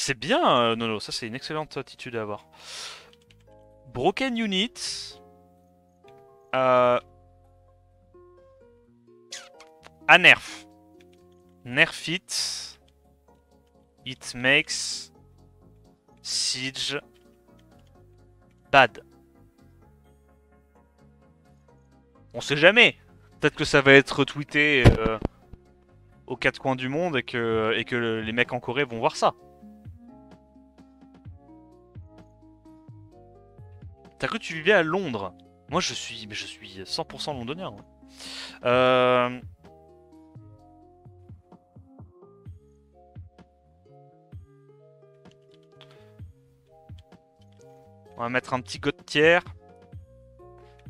C'est bien, Nono, ça c'est une excellente attitude à avoir. Broken Unit. Euh, à nerf. Nerf it. It makes Siege bad. On sait jamais. Peut-être que ça va être retweeté aux quatre coins du monde et que les mecs en Corée vont voir ça. T'as cru que tu vivais à Londres? Moi je suis 100% londonien. Euh, on va mettre un petit god tier,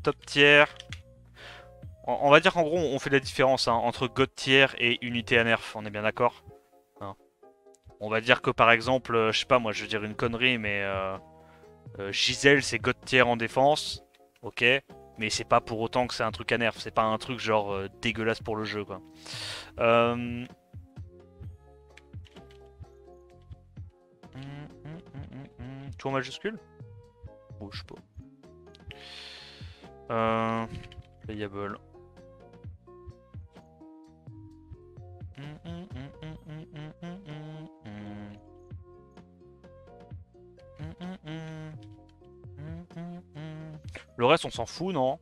top tier. On va dire qu'en gros on fait la différence hein, entre god tier et unité à nerf, on est bien d'accord hein. On va dire que par exemple, je sais pas moi, je veux dire une connerie, mais Giselle c'est god tier en défense, ok, mais c'est pas pour autant que c'est un truc à nerf, c'est pas un truc genre dégueulasse pour le jeu quoi. Euh... Tout en majuscule? Oh, je sais pas. Playable. Le reste, on s'en fout, non?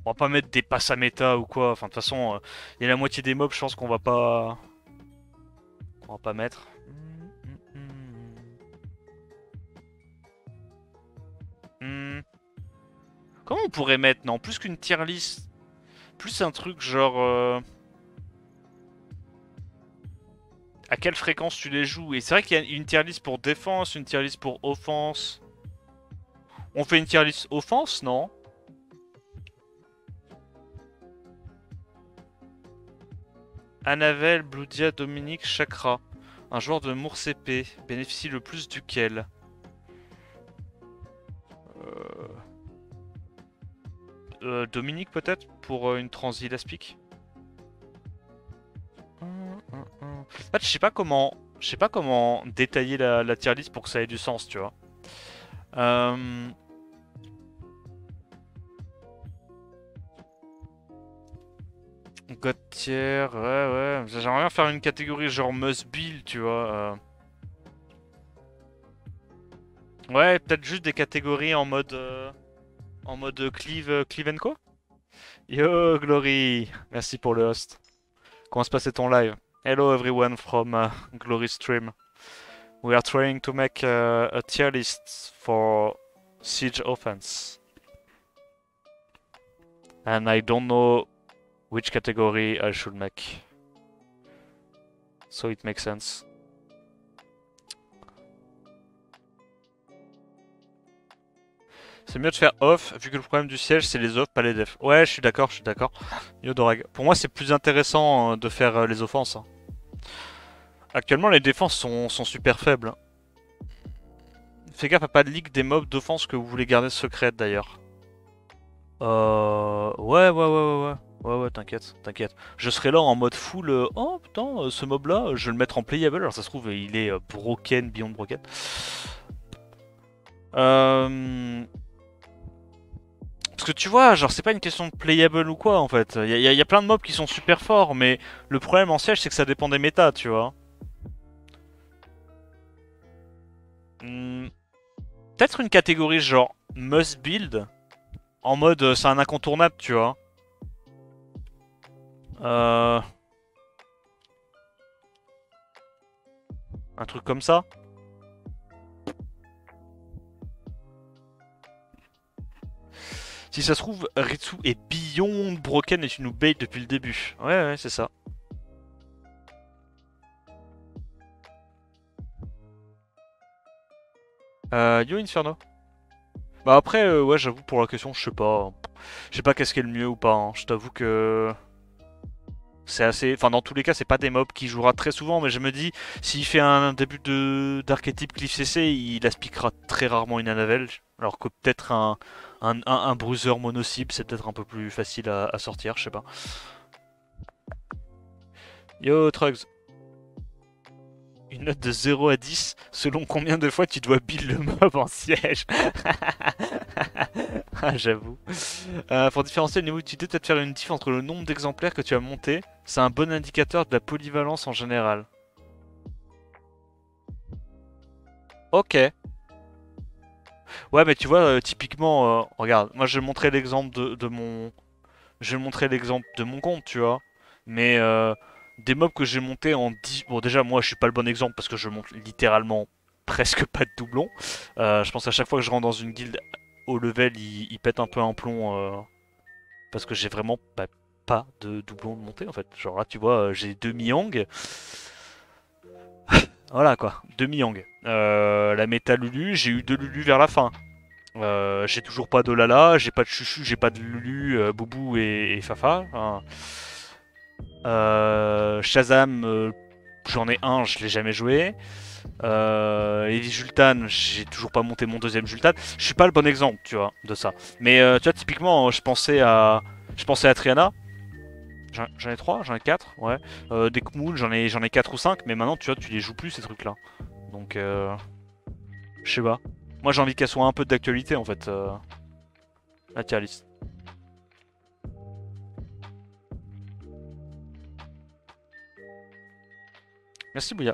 On va pas mettre des passes à méta ou quoi. Enfin, de toute façon, il y a la moitié des mobs, je pense qu'on va pas mettre. Hmm. Comment on pourrait mettre, non? Plus qu'une tier list, plus un truc genre. À quelle fréquence tu les joues? Et c'est vrai qu'il y a une tier list pour défense, une tier list pour offense. On fait une tier list offense, non? Anavel, Bludia, Dominique, Chakra. Un joueur de Mours épée bénéficie le plus duquel? Dominique peut-être pour une transi aspic. En fait, je sais pas comment détailler la tier list pour que ça ait du sens, tu vois. Euh, God tier, ouais, ouais. J'aimerais bien faire une catégorie genre must build, tu vois. Ouais, peut-être juste des catégories en mode Cleave and Co. Yo, Glory, merci pour le host. Comment se passait ton live? Hello everyone from Glory Stream. We are trying to make a tier list for Siege Offense. And I don't know which category I should make. So it makes sense. C'est mieux de faire off, vu que le problème du siège, c'est les offs, pas les defs. Ouais, je suis d'accord, je suis d'accord. Yo, Dorag. Pour moi, c'est plus intéressant de faire les offenses, hein. Actuellement, les défenses sont super faibles, hein. Fais gaffe à pas de leak des mobs d'offense que vous voulez garder secrètes, d'ailleurs. Ouais, ouais, ouais, ouais, ouais. Ouais, ouais, t'inquiète, t'inquiète. Je serai là en mode full. Oh putain, ce mob là, je vais le mettre en playable. Alors ça se trouve, il est broken, beyond broken. Euh... Parce que tu vois, genre, c'est pas une question de playable ou quoi en fait. Il y a plein de mobs qui sont super forts, mais le problème en siège, c'est que ça dépend des méta, tu vois. Hmm, peut-être une catégorie genre must build, en mode c'est un incontournable, tu vois. Euh... Un truc comme ça. Si ça se trouve, Ritsu est beyond broken et tu nous bait depuis le début. Ouais, ouais, c'est ça. Yo Inferno. Bah après, ouais, j'avoue pour la question, je sais pas. Je sais pas qu'est-ce qui est le mieux ou pas, hein. Je t'avoue que c'est assez. Enfin, dans tous les cas, c'est pas des mobs qui jouera très souvent, mais je me dis, s'il fait un début de d'archétype Cliff CC, il aspiquera très rarement une Anavel. Alors que peut-être un bruiser mono-cible, c'est peut-être un peu plus facile à sortir, je sais pas. Yo Trugs. Une note de 0 à 10, selon combien de fois tu dois build le mob en siège. Ah, j'avoue. Pour différencier le niveau d'utilité, peut-être faire une diff entre le nombre d'exemplaires que tu as monté. C'est un bon indicateur de la polyvalence en général. Ok. Ouais, mais tu vois, typiquement, regarde, moi je vais montrer l'exemple de mon... Je vais montrer l'exemple de mon compte, tu vois. Mais des mobs que j'ai montés en 10... Bon, déjà, moi je suis pas le bon exemple parce que je monte littéralement presque pas de doublons. Je pense à chaque fois que je rentre dans une guilde au level, il pète un peu un plomb parce que j'ai vraiment pas de doublons de montée en fait. Genre là, tu vois, j'ai 2 Miang. Voilà quoi, 2 Miang. La méta Lulu, j'ai eu 2 Lulu vers la fin. J'ai toujours pas de Lala, j'ai pas de Chuchu, j'ai pas de Lulu, Boubou et Fafa. Hein. Shazam, j'en ai un, je l'ai jamais joué. Et Jultan, j'ai toujours pas monté mon deuxième Jultan. Je suis pas le bon exemple, tu vois, de ça. Mais tu vois, typiquement, je pensais à Triana. J'en ai 3, j'en ai 4, ouais. Des Kmoul, j'en ai 4 ou 5, mais maintenant, tu vois, tu les joues plus ces trucs-là. Donc, je sais pas. Moi, j'ai envie qu'elle soit un peu d'actualité en fait. La tier list. Merci Bouya.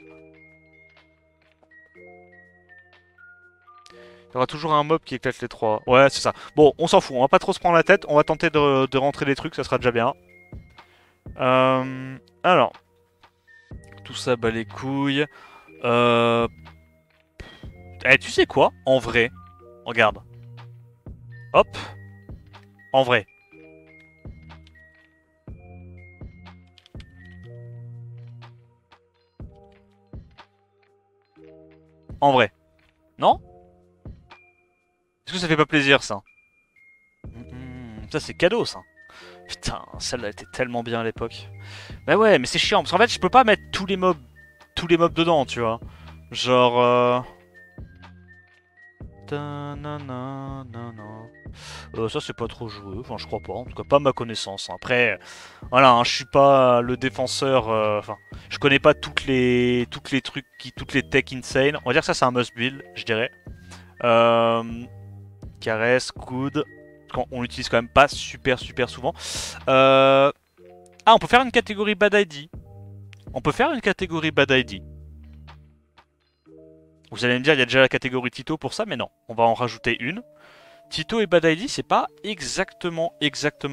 Il y aura toujours un mob qui éclate les 3. Ouais, c'est ça. Bon, on s'en fout, on va pas trop se prendre la tête. On va tenter de rentrer des trucs, ça sera déjà bien. Alors. Tout ça bat les couilles. Eh, tu sais quoi? En vrai. Regarde. Hop. En vrai. En vrai. Non? Est-ce que ça fait pas plaisir, ça? Ça, c'est cadeau, ça. Putain, celle-là était tellement bien à l'époque. Bah ouais, mais c'est chiant, parce qu'en fait, je peux pas mettre tous les mobs dedans, tu vois. Genre... ça c'est pas trop joué, enfin je crois pas, en tout cas pas à ma connaissance. Après, voilà, hein, je suis pas le défenseur, enfin, je connais pas toutes les trucs, toutes les techs insane. On va dire que ça c'est un must build, je dirais. Caresse, coude, on l'utilise quand même pas super souvent. Ah, on peut faire une catégorie bad ID. On peut faire une catégorie bad ID. Vous allez me dire, il y a déjà la catégorie Tito pour ça, mais non, on va en rajouter une. Tito et Bad ID, c'est pas exactement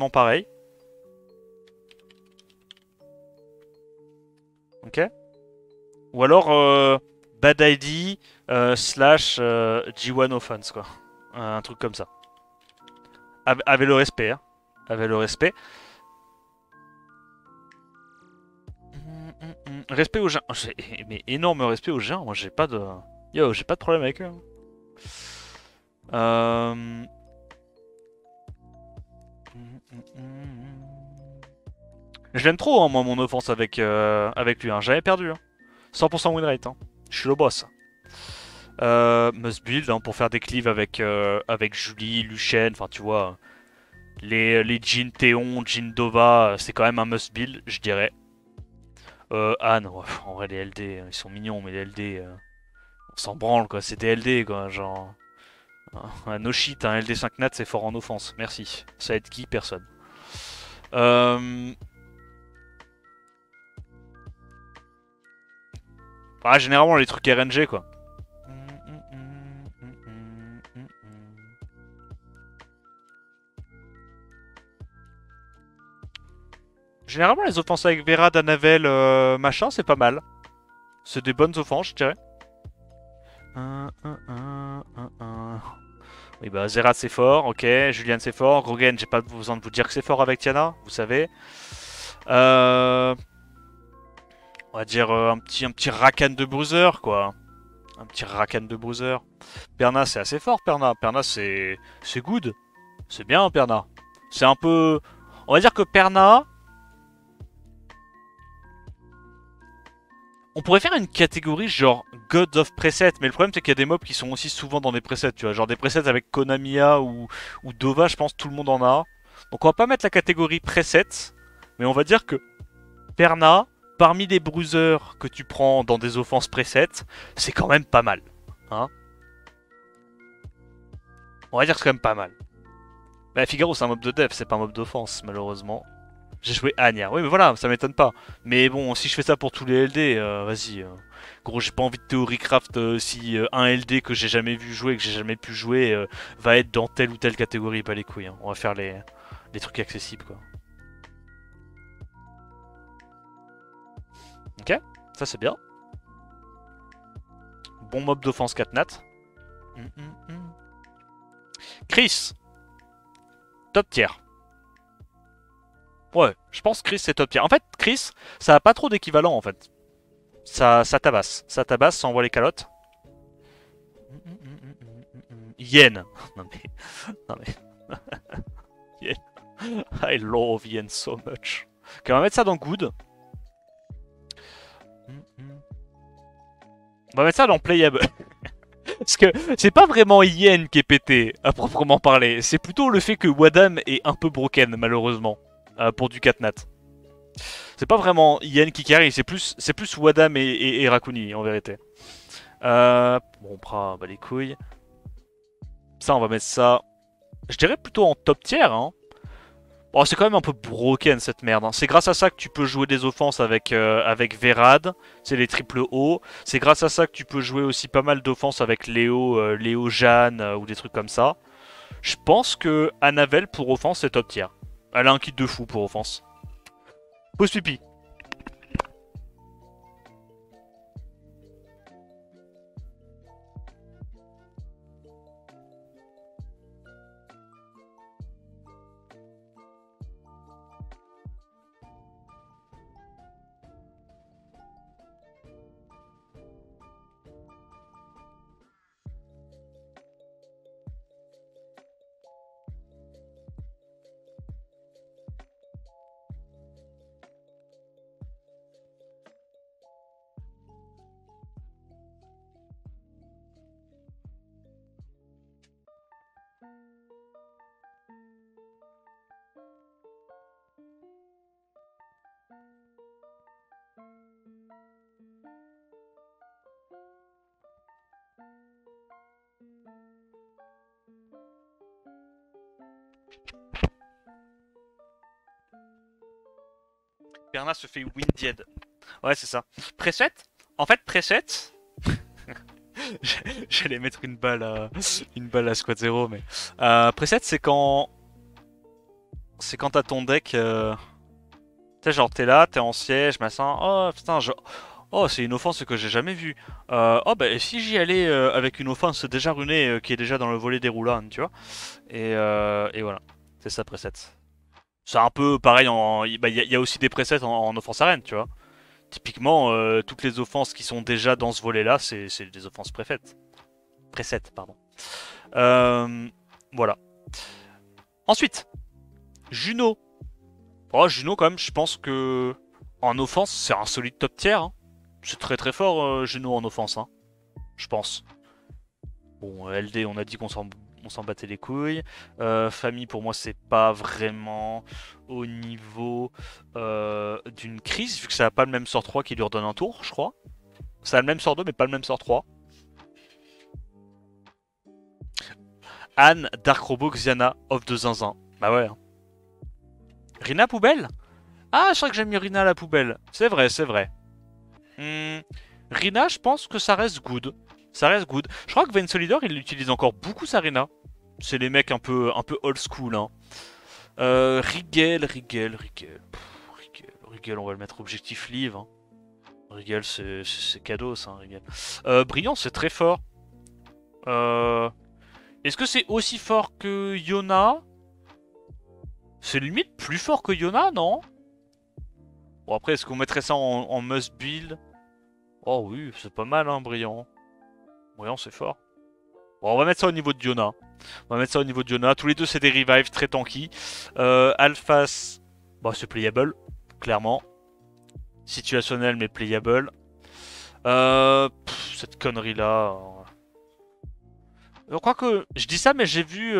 pareil. Ok. Ou alors Bad ID slash G1 Offense, quoi. Un truc comme ça. Avec le respect, hein. Avec le respect. Respect aux gens. Mais énorme respect aux gens. Moi, j'ai pas de... Yo, j'ai pas de problème avec eux. Je l'aime trop, hein, moi, mon offense avec lui. Hein. J'avais perdu. Hein. 100% win rate. Hein. Je suis le boss. Must build hein, pour faire des cleaves avec Julie, Luchen. Enfin, tu vois. Les Jin Théon, Jin Dova, c'est quand même un must build, je dirais. Anne, ouais, en vrai, les LD, ils sont mignons, mais les LD, on s'en branle, quoi. C'est des LD, quoi. Genre. No shit, un LD 5 nat, c'est fort en offense. Merci. Ça aide qui? Personne. Ah, généralement, les trucs RNG, quoi. Généralement, les offenses avec Vera, Danavel, machin, c'est pas mal. C'est des bonnes offenses, je dirais. Oui, bah, Zerat c'est fort, ok. Julian c'est fort. Grogen, j'ai pas besoin de vous dire que c'est fort avec Tiana, vous savez. On va dire un petit Rakan de Bruiser, quoi. Un petit Rakan de Bruiser. Perna, c'est assez fort, Perna. Perna, c'est good. C'est bien, Perna. C'est un peu... On va dire que Perna... On pourrait faire une catégorie genre God of Preset, mais le problème c'est qu'il y a des mobs qui sont aussi souvent dans des presets, tu vois. Genre des presets avec Konamiya ou Dova, je pense tout le monde en a. Donc on va pas mettre la catégorie preset, mais on va dire que Perna, parmi les bruiseurs que tu prends dans des offenses preset, c'est quand même pas mal. Hein, on va dire que c'est quand même pas mal. Bah, Figaro, c'est un mob de dev, c'est pas un mob d'offense, malheureusement. J'ai joué Anya. Oui, mais voilà, ça m'étonne pas. Mais bon, si je fais ça pour tous les LD, vas-y. Gros, j'ai pas envie de théorie craft si un LD que j'ai jamais vu jouer, que j'ai jamais pu jouer, va être dans telle ou telle catégorie. Pas les couilles. Hein. On va faire les trucs accessibles, quoi. Ok, ça c'est bien. Bon mob d'offense 4 nat. Chris, top tier. Ouais, je pense que Chris c'est top tier. En fait, Chris, ça a pas trop d'équivalent en fait. Ça tabasse. Ça tabasse, ça envoie les calottes. Yen. Non mais. Non mais. Yen. I love Yen so much. Ok, on va mettre ça dans Good. On va mettre ça dans Playable. Parce que c'est pas vraiment Yen qui est pété, à proprement parler. C'est plutôt le fait que Wadam est un peu broken, malheureusement. Pour du 4 nat. C'est pas vraiment Yen qui carry, c'est plus Wadam et Rakuni, en vérité. Bon, on prend bah, les couilles. Ça, on va mettre ça. Je dirais plutôt en top tier. Hein. Bon, c'est quand même un peu broken cette merde. Hein. C'est grâce à ça que tu peux jouer des offenses avec Verad. C'est les triple O. C'est grâce à ça que tu peux jouer aussi pas mal d'offenses avec Léo Jeanne ou des trucs comme ça. Je pense que Anavel pour offense c'est top tier. Elle a un kit de fou pour offense. Pause pipi. Perna se fait Windied. Ouais, c'est ça. Preset. En fait, preset. J'allais mettre une balle à Squad 0, mais. Preset, c'est quand. C'est quand t'as ton deck. Tu sais, genre, t'es là, t'es en siège, machin. Oh putain, oh, c'est une offense que j'ai jamais vue. Oh, bah, si j'y allais avec une offense déjà runée qui est déjà dans le volet des Roulans, tu vois. Et voilà. C'est ça, preset. C'est un peu pareil en. Bah, y a aussi des presets en offense arène, tu vois. Typiquement, toutes les offenses qui sont déjà dans ce volet-là, c'est des offenses préfaites. Preset, pardon. Voilà. Ensuite, Juno. Oh, Juno, quand même, je pense que. En offense, c'est un solide top tier. Hein. C'est très très fort, Juno en offense. Hein. Je pense. Bon, LD, on a dit qu'on s'en battait les couilles. Famille, pour moi, c'est pas vraiment au niveau d'une crise, vu que ça n'a pas le même sort 3 qui lui redonne un tour, je crois. Ça a le même sort 2, mais pas le même sort 3. Anne, Dark Robo, Xiana, off de zinzin. Bah ouais. Hein. Rina poubelle. Ah, je crois que j'ai mis Rina à la poubelle. C'est vrai, c'est vrai. Rina, je pense que ça reste good. Ça reste good. Je crois que Vance Leader, il utilise encore beaucoup sa Rina. C'est les mecs un peu old school. Hein. Rigel, on va le mettre objectif live. Hein. Rigel, c'est cadeau, ça, Rigel. Brillant, c'est très fort. Est-ce que c'est aussi fort que Yona? C'est limite plus fort que Yona, non? Bon, après, est-ce qu'on mettrait ça en must build? Oh oui, c'est pas mal, hein, Brillant. Brillant, c'est fort. Bon, on va mettre ça au niveau de Yona. On va mettre ça au niveau de Yona. Tous les deux, c'est des revives très tanky. Alphas, bah, c'est playable, clairement. Situationnel, mais playable. Cette connerie-là. Je crois que je dis ça, mais j'ai vu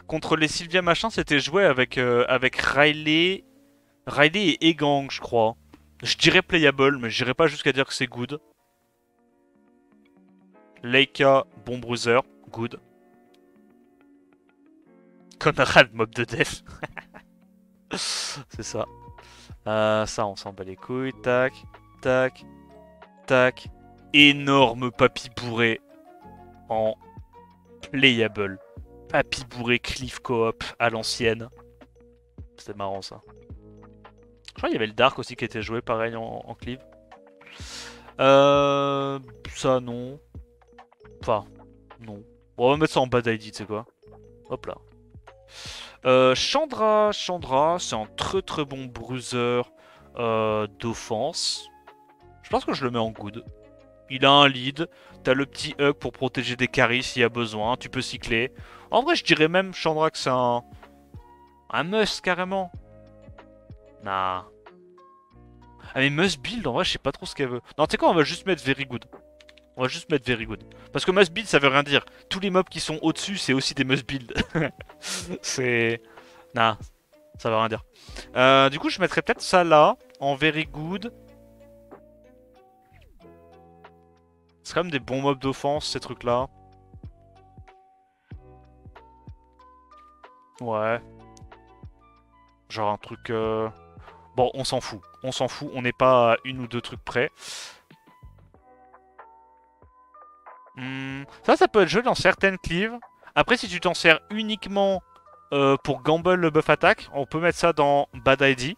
contre les Sylvia machin, c'était joué avec Riley et Egang, je crois. Je dirais playable, mais je dirais pas jusqu'à dire que c'est good. Leica, bon bruiser, good. Conrad, mob de def. C'est ça. Ça, on s'en bat les couilles. Tac, tac, tac. Énorme papy bourré en playable. Papy bourré Cliff Coop à l'ancienne. C'était marrant ça. Je crois qu'il y avait le Dark aussi qui était joué pareil en cleave. Ça non. Enfin, non. Bon, on va mettre ça en bad ID, tu sais quoi. Hop là. Chandra, c'est un très très bon bruiser d'offense. Je pense que je le mets en good. Il a un lead, t'as le petit hug pour protéger des carries s'il y a besoin, tu peux cycler. En vrai, je dirais même, Chandra, que c'est un must carrément. Nah. Ah mais must build, en vrai, je sais pas trop ce qu'elle veut. Non, tu sais quoi, on va juste mettre very good. On va juste mettre very good. Parce que must build, ça veut rien dire. Tous les mobs qui sont au-dessus, c'est aussi des must build. C'est... Nah, ça veut rien dire. Du coup, je mettrais peut-être ça là, en very good. C'est quand même des bons mobs d'offense, ces trucs-là. Ouais. Genre un truc... Bon, on s'en fout. On s'en fout, on n'est pas à une ou deux trucs près. Ça peut être joué dans certaines cleaves. Après, si tu t'en sers uniquement pour gamble le buff attack, on peut mettre ça dans Bad ID.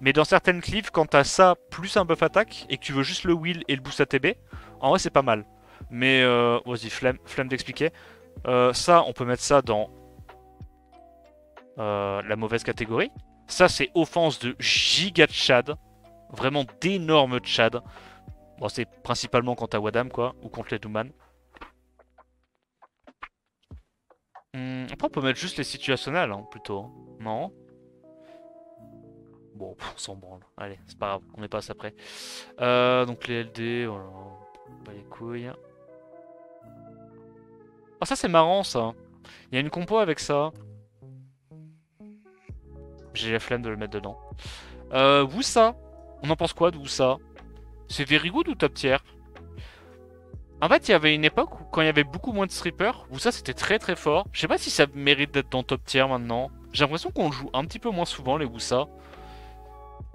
Mais dans certaines cleaves, quand t'as ça plus un buff attack et que tu veux juste le wheel et le boost ATB, en vrai c'est pas mal. Mais vas-y, flemme d'expliquer. Ça, on peut mettre ça dans la mauvaise catégorie. Ça, c'est offense de giga Chad. Vraiment d'énormes Chad. Bon, c'est principalement contre Wadam, quoi, ou contre les Douman. Après, on peut mettre juste les situationnels, hein, plutôt. Non? Bon, on s'en branle. Allez, c'est pas grave, on est pas après. Donc les LD, voilà. Pas les couilles. Ah, ça c'est marrant ça. Il y a une compo avec ça. J'ai la flemme de le mettre dedans. Woosa. On en pense quoi de Woosa? C'est very good ou top tier? En fait, il y avait une époque où, quand il y avait beaucoup moins de strippers, Woosa c'était très très fort. Je sais pas si ça mérite d'être dans top tier maintenant. J'ai l'impression qu'on le joue un petit peu moins souvent les Woosa.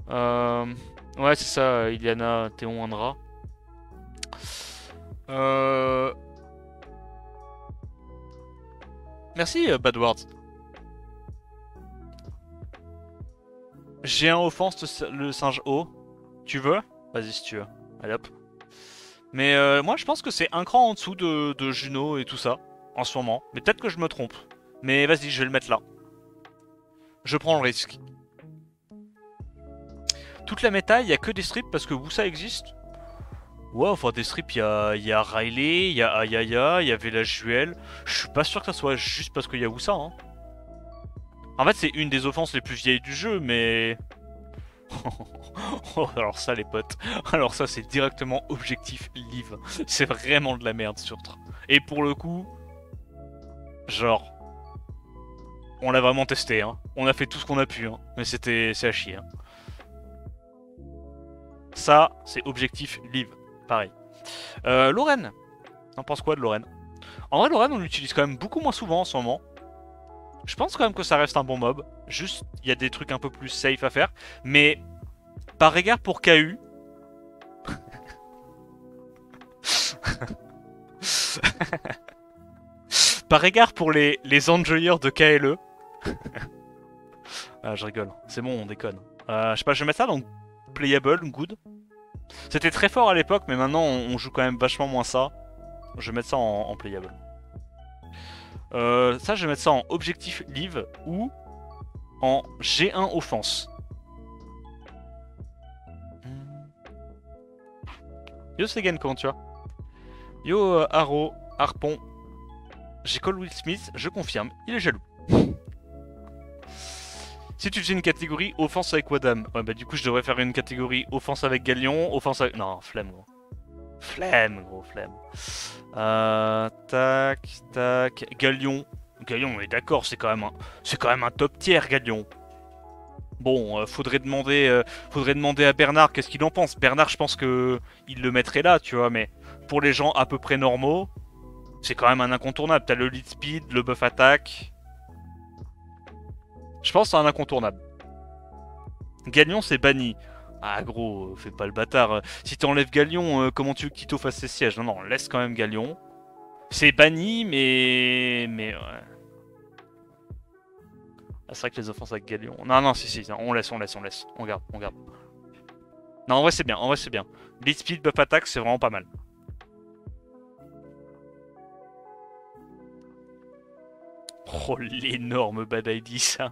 Ouais, c'est ça, Iliana, Théon, Indra. Merci, Badwards. J'ai un offense le singe haut. Tu veux? Vas-y si tu veux. Allez hop. Mais moi je pense que c'est un cran en dessous de Juno et tout ça, en ce moment. Mais peut-être que je me trompe. Mais vas-y, je vais le mettre là. Je prends le risque. Toute la méta, il n'y a que des strips parce que Woosa existe. Ouais, enfin des strips, il y a Riley, il y a Ayaya, il y avait la Juel. Je suis pas sûr que ça soit juste parce qu'il y a Woosa. Hein. En fait, c'est une des offenses les plus vieilles du jeu, mais... Oh, alors ça les potes, alors ça c'est directement objectif live. C'est vraiment de la merde surtout. Et pour le coup, genre, on l'a vraiment testé, hein. On a fait tout ce qu'on a pu, hein. Mais c'est à chier. Hein. Ça, c'est objectif live, pareil. Lorraine, t'en penses quoi de Lorraine? En vrai, Lorraine, on l'utilise quand même beaucoup moins souvent en ce moment. Je pense quand même que ça reste un bon mob. Juste, il y a des trucs un peu plus safe à faire. Mais, par égard pour KU... par égard pour les enjoyeurs de KLE... ah, je rigole. C'est bon, on déconne. Je sais pas, je vais mettre ça dans playable, good. C'était très fort à l'époque, mais maintenant on joue quand même vachement moins ça. Je vais mettre ça en playable. Ça, je vais mettre ça en objectif live ou en G1 offense. Yo Segen, comment tu vas? Yo Haro, Harpon. J'ai call Will Smith, je confirme, il est jaloux. Si tu faisais une catégorie offense avec Wadam, ouais bah du coup je devrais faire une catégorie offense avec Galion, offense avec... Non, flemme gros. Flemme gros, flemme. Tac, tac, Galion. Galion, on est d'accord, c'est quand même un top tier Galion. Bon, faudrait demander à Bernard qu'est-ce qu'il en pense. Bernard, je pense que il le mettrait là, tu vois, mais pour les gens à peu près normaux, c'est quand même un incontournable. T'as le lead speed, le buff attack. Je pense que c'est un incontournable. Galion, c'est banni. Ah gros, fais pas le bâtard. Si t'enlèves Galion, comment tu veux que Quito fasse ses sièges? Non, non, laisse quand même Galion. C'est banni, mais ouais. Ah, c'est vrai que les offenses avec Galion. Non, non, si, si, on laisse, on laisse, on laisse. On garde, on garde. Non, en vrai, c'est bien, en vrai, c'est bien. Lead speed, buff attack, c'est vraiment pas mal. Oh, l'énorme bad ID, ça.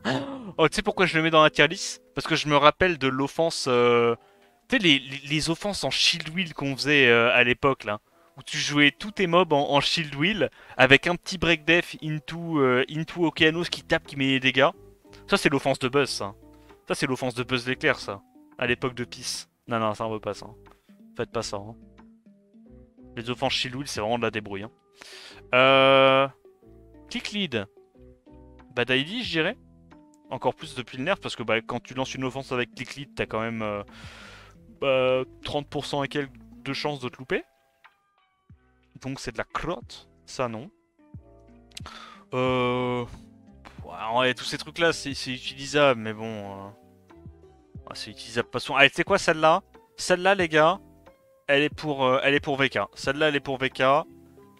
Oh, tu sais pourquoi je le mets dans la tier list? Parce que je me rappelle de l'offense. Tu sais, les offenses en shield wheel qu'on faisait à l'époque, là. Où tu jouais tous tes mobs en shield wheel avec un petit break def into Okeanos qui tape, qui met les dégâts. Ça, c'est l'offense de Buzz, ça. Ça, c'est l'offense de Buzz l'éclair, ça. À l'époque de Peace. Non, non, ça on veut pas ça. Faites pas ça. Hein. Les offenses shield wheel, c'est vraiment de la débrouille. Hein. Click lead. Bad ID, je dirais. Encore plus depuis le nerf, parce que bah, quand tu lances une offense avec click lead, t'as quand même 30% et quelques de chances de te louper. Donc c'est de la crotte. Ça, non. Ouais, tous ces trucs-là, c'est utilisable, mais bon... c'est utilisable pas souvent. Allez, tu sais quoi, celle-là? Celle-là, les gars, elle est pour VK. Celle-là, elle est pour VK.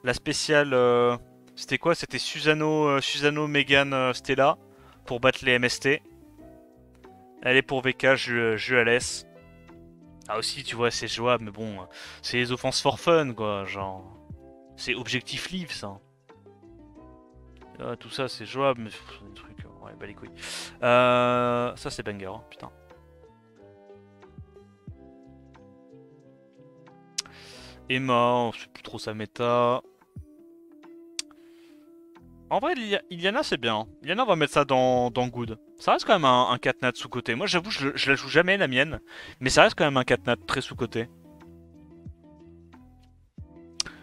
La spéciale... c'était quoi? C'était Susano, Megan, Stella. Pour battre les MST. Elle est pour VK, je la laisse. Ah aussi, tu vois, c'est jouable, mais bon, c'est les offenses for fun, quoi, genre... C'est objectif live, ça. Ah, tout ça, c'est jouable, mais c'est des trucs... ouais, bah les couilles. Ça, c'est banger, hein, putain. Emma, c'est plus trop sa méta. En vrai, Iliana, c'est bien. Iliana, on va mettre ça dans Good. Ça reste quand même un 4 nat sous-côté. Moi, j'avoue, je la joue jamais, la mienne. Mais ça reste quand même un 4 nat très sous-côté.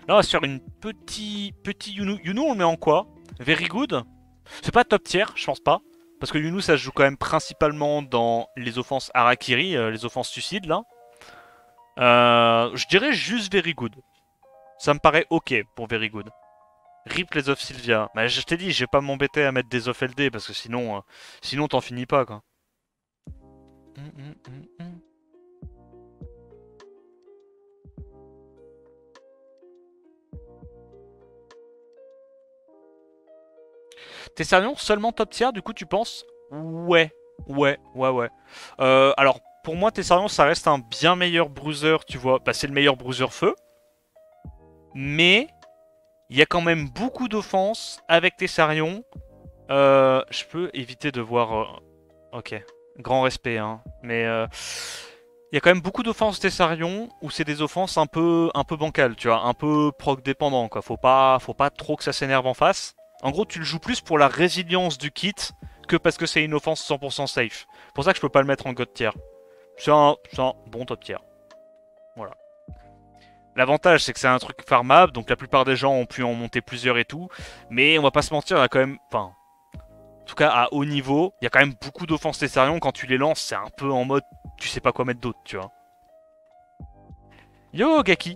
Là, on va se faire une petit Yunu. Yunu, on le met en quoi? Very good. C'est pas top tier, je pense pas. Parce que Yunu, ça se joue quand même principalement dans les offenses Harakiri, les offenses suicides, là. Je dirais juste very good. Ça me paraît ok pour very good. Rip les off Sylvia. Bah, je t'ai dit, je vais pas m'embêter à mettre des off LD parce que sinon t'en finis pas, quoi. T'es sérieux? Seulement top tier, du coup, tu penses? Ouais. Ouais. Alors, pour moi, Tessarion, ça reste un bien meilleur bruiser, tu vois. Bah, c'est le meilleur bruiser feu. Mais, il y a quand même beaucoup d'offenses avec Tessarion. Je peux éviter de voir... Ok. Grand respect, hein. Mais... il y a quand même beaucoup d'offenses Tessarion où c'est des offenses un peu bancales, tu vois, un peu proc dépendant, quoi. Faut pas trop que ça s'énerve en face. En gros, tu le joues plus pour la résilience du kit que parce que c'est une offense 100% safe. C'est pour ça que je peux pas le mettre en god tier. C'est un bon top tier. Voilà. L'avantage, c'est que c'est un truc farmable, donc la plupart des gens ont pu en monter plusieurs et tout. Mais on va pas se mentir, il y a quand même... Enfin, en tout cas, à haut niveau, il y a quand même beaucoup d'offenses Tessarion. Quand tu les lances, c'est un peu en mode... Tu sais pas quoi mettre d'autre, tu vois. Yo, Gaki.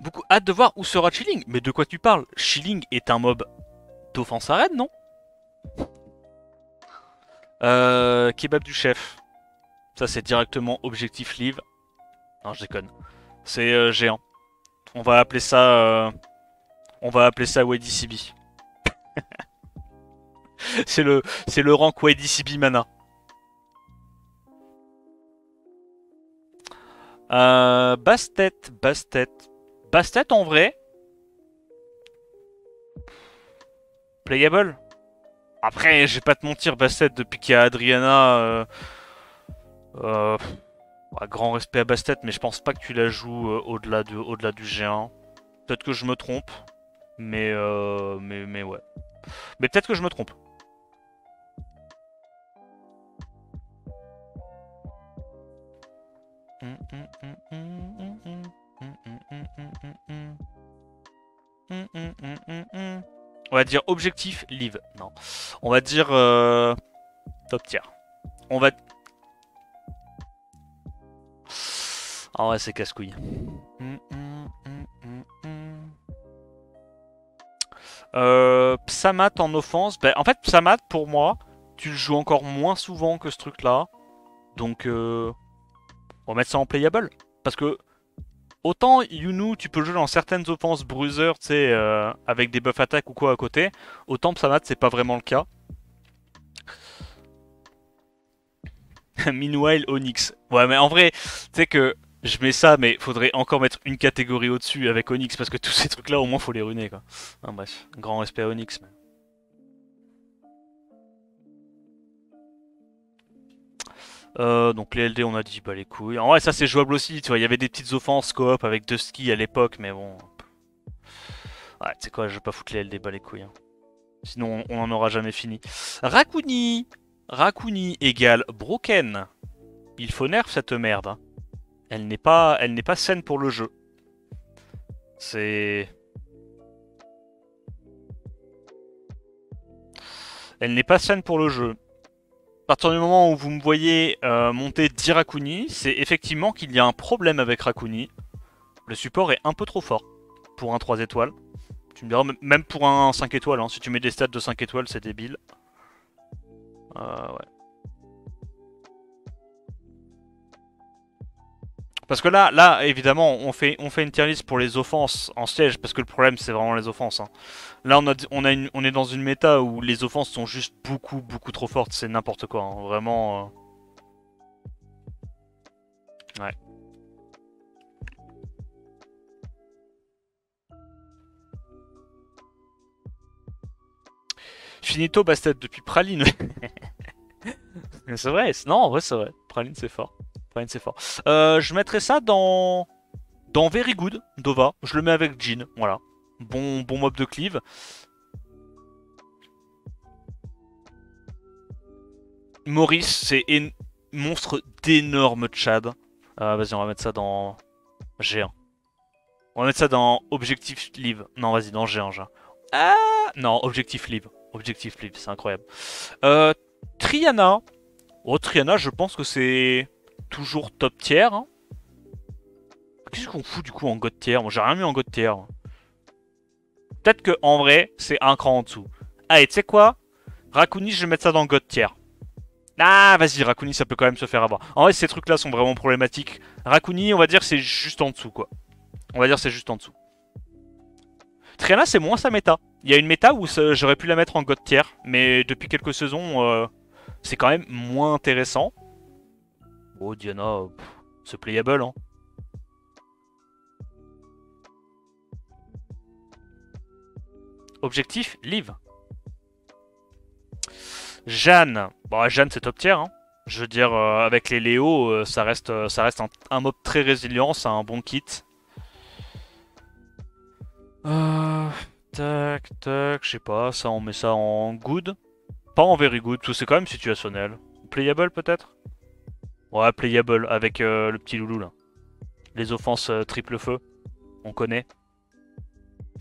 Beaucoup hâte de voir où sera Chilling. Mais de quoi tu parles? Chilling est un mob d'offense à raid, non? Kebab du chef. Ça, c'est directement objectif live. Non, je déconne. C'est géant. On va appeler ça... on va appeler ça YDCB. c'est le rank YDCB mana. Bastet. Bastet en vrai. Playable. Après, je vais pas te mentir, Bastet, depuis qu'il y a Adriana... grand respect à Bastet, mais je pense pas que tu la joues au-delà du G1. Peut-être que je me trompe, mais ouais. Mais peut-être que je me trompe. On va dire objectif, live. Non. On va dire top tier. On va... Ah ouais, c'est casse-couille. Psamat en offense. Ben, en fait, Psamat, pour moi, tu le joues encore moins souvent que ce truc-là. Donc, on va mettre ça en playable. Parce que, autant Yunu, tu peux le jouer dans certaines offenses bruiser, tu sais, avec des buffs attaques ou quoi à côté. Autant Psamat, c'est pas vraiment le cas. Meanwhile, Onyx. Ouais, mais en vrai, tu sais que je mets ça, mais faudrait encore mettre une catégorie au-dessus avec Onyx, parce que tous ces trucs-là, au moins, faut les ruiner, quoi. Enfin, bref, grand respect à Onyx. Donc les LD, on a dit, bah les couilles. En vrai, ça c'est jouable aussi, tu vois. Il y avait des petites offenses coop avec Dusky à l'époque, mais bon. Ouais, tu sais quoi, je vais pas foutre les LD, bah les couilles. Hein. Sinon, on en aura jamais fini. Rakuni. Rakuni égale Broken. Il faut nerf cette merde. Hein. Elle n'est pas saine pour le jeu. C'est... Elle n'est pas saine pour le jeu. À partir du moment où vous me voyez monter 10 Rakuni, c'est effectivement qu'il y a un problème avec Rakuni. Le support est un peu trop fort pour un 3 étoiles. Tu me diras, même pour un 5 étoiles, hein, si tu mets des stats de 5 étoiles, c'est débile. Ouais. Parce que là, évidemment, on fait une tier list pour les offenses en siège, parce que le problème, c'est vraiment les offenses. Hein. Là, on est dans une méta où les offenses sont juste beaucoup trop fortes, c'est n'importe quoi. Hein. Vraiment... Ouais. Finito Bastet depuis Praline. C'est vrai, non, en vrai, c'est vrai. Praline, c'est fort. Praline, c'est fort. Je mettrais ça dans Very Good, Dova. Je le mets avec Jin, voilà. Bon mob de cleave. Maurice, c'est monstre d'énorme Chad. Vas-y, on va mettre ça dans G1. On va mettre ça dans Objectif Live. Non, vas-y, dans G1, G1. Ah non, Objectif Live. Objectif Live, c'est incroyable. Triana. Oh, Triana, je pense que c'est toujours top tier. Hein. Qu'est-ce qu'on fout du coup en god tier? Moi, j'ai rien mis en god tier. Peut-être que en vrai, c'est un cran en dessous. Allez, tu sais quoi? Rakuni, je vais mettre ça dans god tier. Ah, vas-y, Rakuni, ça peut quand même se faire avoir. En vrai, ces trucs-là sont vraiment problématiques. Rakuni, on va dire, c'est juste en dessous, quoi. On va dire, c'est juste en dessous. Triana, c'est moins sa méta. Il y a une méta où j'aurais pu la mettre en god tier, mais depuis quelques saisons, c'est quand même moins intéressant. Oh, Diana, c'est playable, hein. Objectif, live. Jeanne. Bon, Jeanne, c'est top tier, hein. Je veux dire, avec les Léo, ça reste un mob très résilient, c'est un bon kit. Tac, je sais pas, ça on met ça en good. Pas en very good, parce que c'est quand même situationnel. Playable peut-être? Ouais, playable, avec le petit loulou là. Les offenses triple feu, on connaît.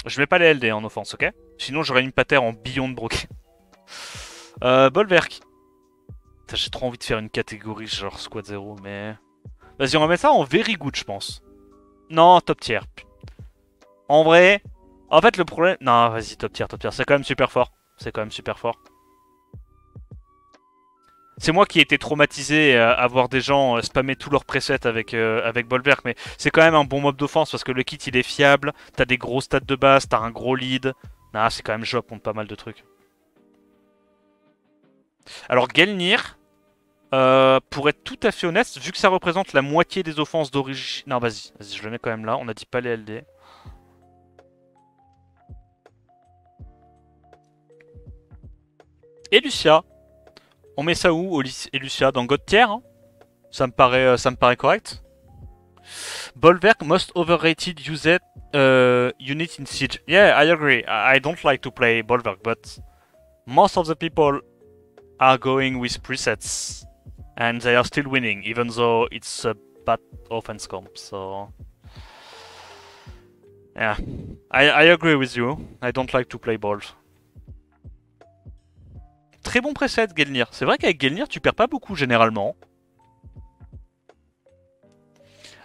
Je mets pas les LD en offense, ok? Sinon j'aurais une patère en billon de broquet. Bolverk. J'ai trop envie de faire une catégorie genre squad 0, mais... Vas-y, on va mettre ça en very good, je pense. Non, top tier. En vrai... En fait, le problème... Non, vas-y, top tier. C'est quand même super fort. C'est quand même super fort. C'est moi qui ai été traumatisé à voir des gens spammer tous leurs presets avec Bolverk, mais c'est quand même un bon mob d'offense parce que le kit il est fiable, t'as des gros stats de base, t'as un gros lead. Ah, c'est quand même jouable contre pas mal de trucs. Alors Gelnir, pour être tout à fait honnête, vu que ça représente la moitié des offenses d'origine... Non, vas-y, je le mets quand même là, on a dit pas les LD. Et Lucia. On met ça où, et Lucia? Dans God tier hein. Ça me paraît correct. Bolverk most overrated used unit in Siege. Yeah, I agree. I don't like to play Bolverk, but most of the people are going with presets. And they are still winning, even though it's a bad offense comp, so... Yeah, I agree with you. I don't like to play Bolt. très bon preset, Gelnir. C'est vrai qu'avec Gelnir, tu perds pas beaucoup généralement.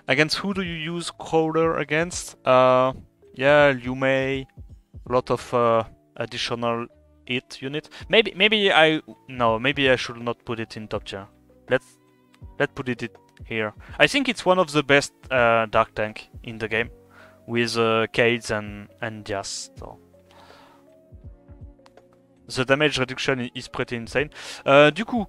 Against who do you use Crawler against? Yeah, Liu Mei. A lot of additional hit unit. Maybe I should not put it in top tier. Let's put it here. I think it's one of the best dark tank in the game with Cades and Dias. So. The damage reduction is pretty insane. Du coup,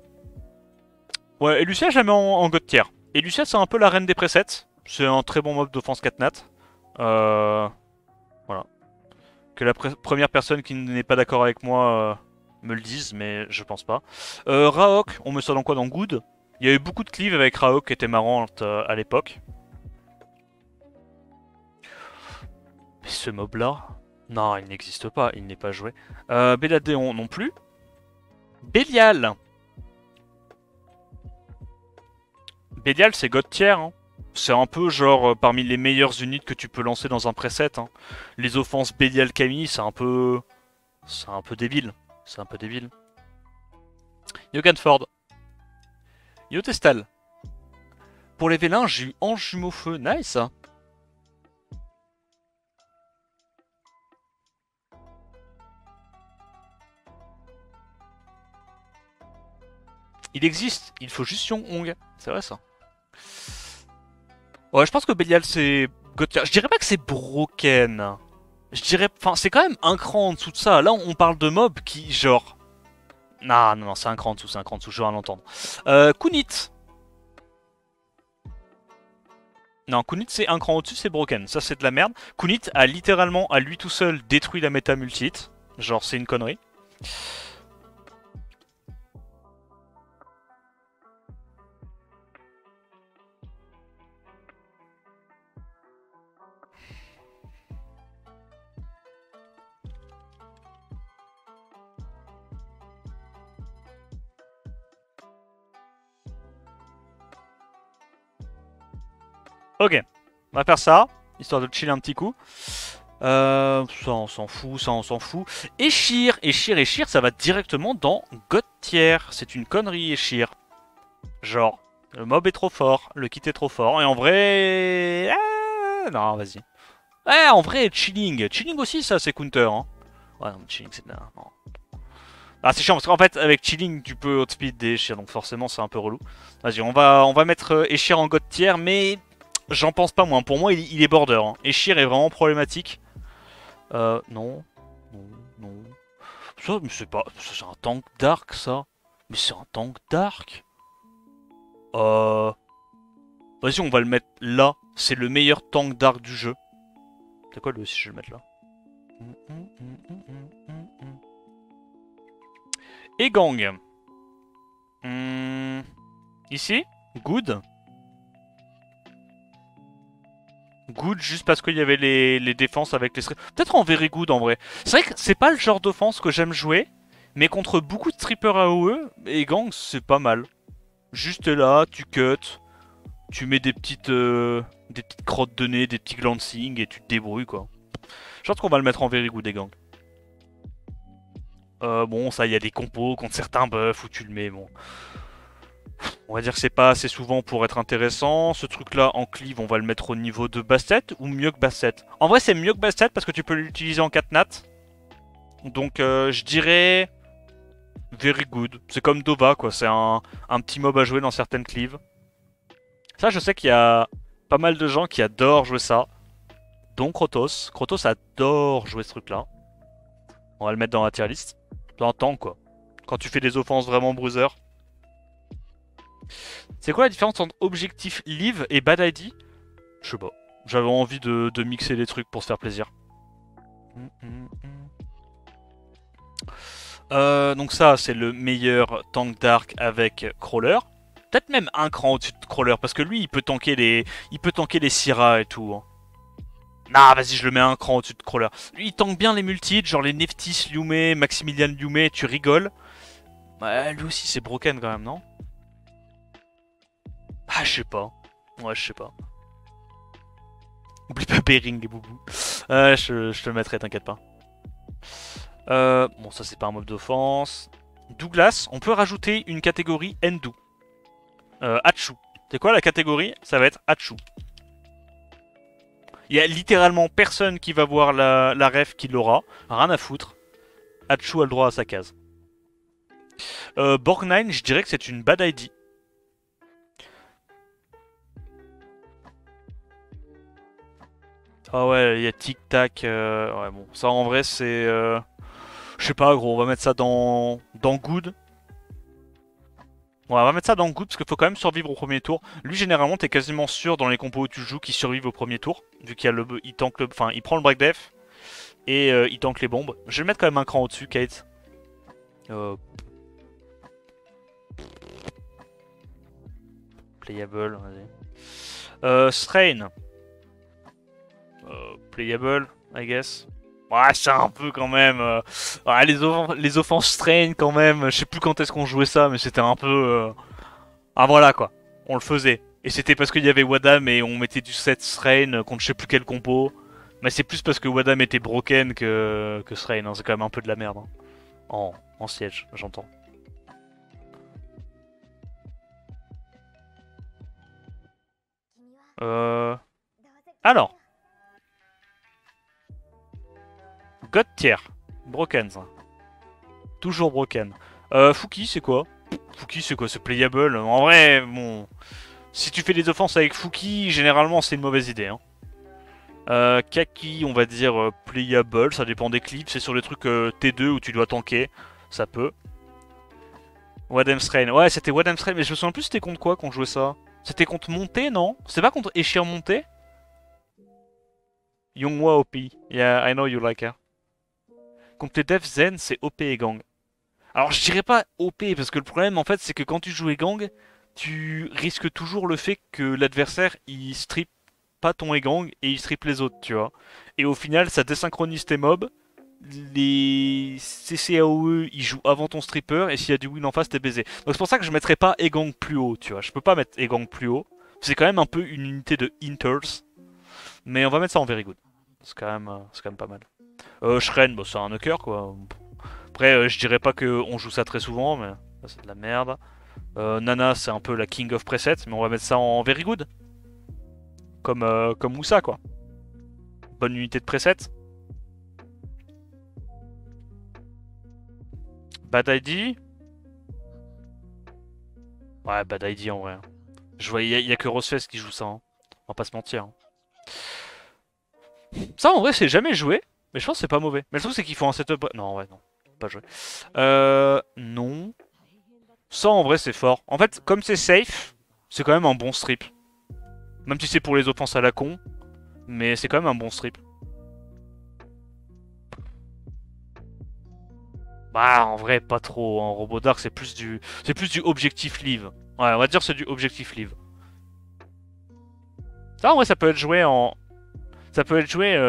ouais, et Lucia, je la mets en god tier. Et Lucia, c'est un peu la reine des presets. C'est un très bon mob d'offense 4 nat. Voilà. Que la première personne qui n'est pas d'accord avec moi me le dise, mais je pense pas. Raok, on met ça dans quoi? Dans Good. Il y a eu beaucoup de cleave avec Raok qui était marrante à l'époque. Mais ce mob là, non, il n'existe pas, il n'est pas joué. Belladeon non plus. Bélial. Bélial, c'est god tier. Hein. C'est un peu genre parmi les meilleures unités que tu peux lancer dans un preset. Hein. Les offenses Bélial Camille, c'est un peu débile. C'est un peu débile. Yoganford. Yotestal. Pour les vélins, j'ai eu Ange Jumeau Feu. Nice. Il existe, il faut juste Yong Hong. C'est vrai ça. Ouais, je pense que Bélial c'est god tier. Je dirais pas que c'est broken. Je dirais, enfin, c'est quand même un cran en dessous de ça. Là, on parle de mobs qui, genre... Non, c'est un cran en dessous, je vais l'entendre. Kunit. Non, Kunit, c'est un cran au-dessus, c'est broken. Ça, c'est de la merde. Kunit a littéralement, à lui tout seul, détruit la méta multi-hit. Genre, c'est une connerie. Ok, on va faire ça, histoire de chiller un petit coup. Ça on s'en fout, Eshir, ça va directement dans God tier. C'est une connerie, Eshir. Genre, le mob est trop fort, le kit est trop fort, et en vrai... Ah, non, vas-y. Ouais, en vrai, Chilling aussi, ça, c'est counter. Hein. Ouais, non, Chilling, c'est... Non. Ah, c'est chiant, parce qu'en fait, avec Chilling, tu peux outspeed des Eshir, donc forcément, c'est un peu relou. Vas-y, on va mettre Eshir en God tier, mais... J'en pense pas moins. Pour moi, il est border. Hein. Eshir est vraiment problématique. Non. Ça, mais c'est pas... C'est un tank dark, ça. Mais c'est un tank dark. Vas-y, on va le mettre là. C'est le meilleur tank dark du jeu. C'est quoi le si je vais le mettre là? Et gang. Ici. Good. Good juste parce qu'il y avait les défenses avec les... Peut-être en very good en vrai. C'est vrai que c'est pas le genre d'offense que j'aime jouer, mais contre beaucoup de strippers AOE, et gang c'est pas mal. Juste là, tu cut, tu mets des petites crottes de nez, des petits glancing et tu te débrouilles quoi. Je pense qu'on va le mettre en very good et gang. Bon ça il y a des compos contre certains buffs où tu le mets bon. On va dire que c'est pas assez souvent pour être intéressant. Ce truc là en cleave on va le mettre au niveau de Bastet ou mieux que Bastet. En vrai c'est mieux que Bastet parce que tu peux l'utiliser en 4 nat. Donc je dirais very good. C'est comme Dova quoi, c'est un petit mob à jouer dans certaines cleaves. Ça je sais qu'il y a pas mal de gens qui adorent jouer ça. Dont Krotos. Krotos adore jouer ce truc là. On va le mettre dans la tier list. Dans un tank quoi. Quand tu fais des offenses vraiment bruiser. C'est quoi la différence entre objectif live et bad ID? Je sais pas. J'avais envie de mixer les trucs pour se faire plaisir. Donc ça, c'est le meilleur tank dark avec Crawler. Peut-être même un cran au-dessus de Crawler, parce que lui, il peut tanker les Syrah et tout. Hein. Nah, vas-y, je le mets un cran au-dessus de Crawler. Lui, il tank bien les multis, genre les Neftis Liumé, Maximilian Liumé, tu rigoles. Ouais, lui aussi, c'est broken quand même, non? Ah, je sais pas. Ouais, je sais pas. Oublie pas Bering et Boubou. Je te le mettrai, t'inquiète pas. Bon, ça c'est pas un mob d'offense. Douglas, on peut rajouter une catégorie Endu. Hachu. C'est quoi la catégorie? Ça va être Hachu. Il y a littéralement personne qui va voir la ref qui l'aura. Rien à foutre. Hachu a le droit à sa case. Borgnine, je dirais que c'est une bad idea. Ah ouais, il y a Tic Tac. Ouais, bon, ça en vrai, c'est. Je sais pas, gros, on va mettre ça dans Good. Ouais, on va mettre ça dans Good parce qu'il faut quand même survivre au premier tour. Lui, généralement, t'es quasiment sûr dans les compos où tu joues qu'il survive au premier tour. Vu qu'il y a il tank le. Enfin, il prend le break def et il tank les bombes. Je vais mettre quand même un cran au-dessus, Kate. Playable, vas-y. Strain. Playable, I guess. Ouais, c'est un peu quand même. Ouais, les offenses strain quand même. Je sais plus quand est-ce qu'on jouait ça, mais c'était un peu. Ah voilà quoi. On le faisait. Et c'était parce qu'il y avait Wadam et on mettait du set strain contre je sais plus quel compo. Mais c'est plus parce que Wadam était broken que strain. Hein. C'est quand même un peu de la merde. Hein. En siège, j'entends. Alors. God tier. Broken ça. Toujours broken. Fouki c'est quoi? Fouki c'est quoi? C'est playable. En vrai, bon... Si tu fais des offenses avec Fouki, généralement c'est une mauvaise idée. Hein. Kaki, on va dire playable, ça dépend des clips. C'est sur les trucs T2 où tu dois tanker. Ça peut. Wadam Strain. Ouais, c'était Wadam Strain, mais je me souviens plus c'était contre quoi qu'on jouait ça. C'était contre Monté, non? C'était pas contre Eshir Monté? Youngwa OP. Yeah, I know you like her. Contre les devs Zen, c'est OP et Gang. Alors je dirais pas OP, parce que le problème en fait c'est que quand tu joues Egang, tu risques toujours le fait que l'adversaire il strip pas ton Egang et il strip les autres, tu vois. Et au final ça désynchronise tes mobs, les CCAOE ils jouent avant ton stripper et s'il y a du win en face t'es baisé. Donc c'est pour ça que je mettrais pas Egang plus haut, tu vois. Je peux pas mettre Egang plus haut. C'est quand même un peu une unité de Inters. Mais on va mettre ça en very good. C'est quand même pas mal. Shren, bah, c'est un knocker quoi. Après, je dirais pas qu'on joue ça très souvent, mais c'est de la merde. Nana, c'est un peu la king of preset, mais on va mettre ça en very good. Comme Moussa, quoi. Bonne unité de preset. Bad ID. Ouais, Bad ID en vrai. Je vois, y a que Rosefest qui joue ça. Hein. On va pas se mentir. Hein. Ça, en vrai, c'est jamais joué, mais je pense que c'est pas mauvais. Mais le truc, c'est qu'il faut un setup. Non, ouais, non. Pas joué. Non. Ça, en vrai, c'est fort. En fait, comme c'est safe, c'est quand même un bon strip. Même si c'est pour les offenses à la con, mais c'est quand même un bon strip. Bah, en vrai, pas trop. En Robot Dark, c'est plus du objectif live. Ouais, on va dire c'est du objectif live. Ça, en vrai, ça peut être joué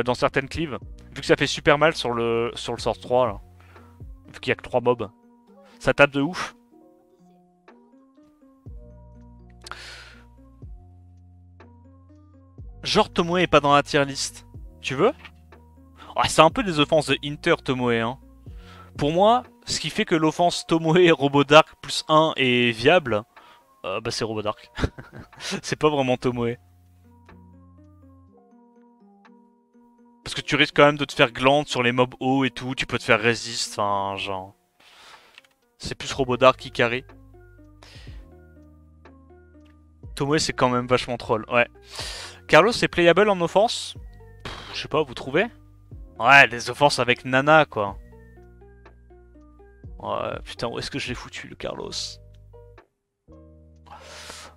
dans certaines cleaves. Vu que ça fait super mal sur le sort 3, là. Vu qu'il y a que 3 mobs. Ça tape de ouf. Genre Tomoe est pas dans la tier list. Tu veux? Ah, c'est un peu des offenses de Inter Tomoe, hein. Pour moi, ce qui fait que l'offense Tomoe Robodark plus 1 est viable, bah c'est Robodark. C'est pas vraiment Tomoe. Parce que tu risques quand même de te faire gland sur les mobs hauts et tout, tu peux te faire resist, enfin genre... C'est plus Robodark qui carry. Tomoe c'est quand même vachement troll, ouais. Carlos c'est playable en offense? Je sais pas, vous trouvez? Ouais, des offenses avec Nana quoi. Ouais, putain, où est-ce que je l'ai foutu le Carlos?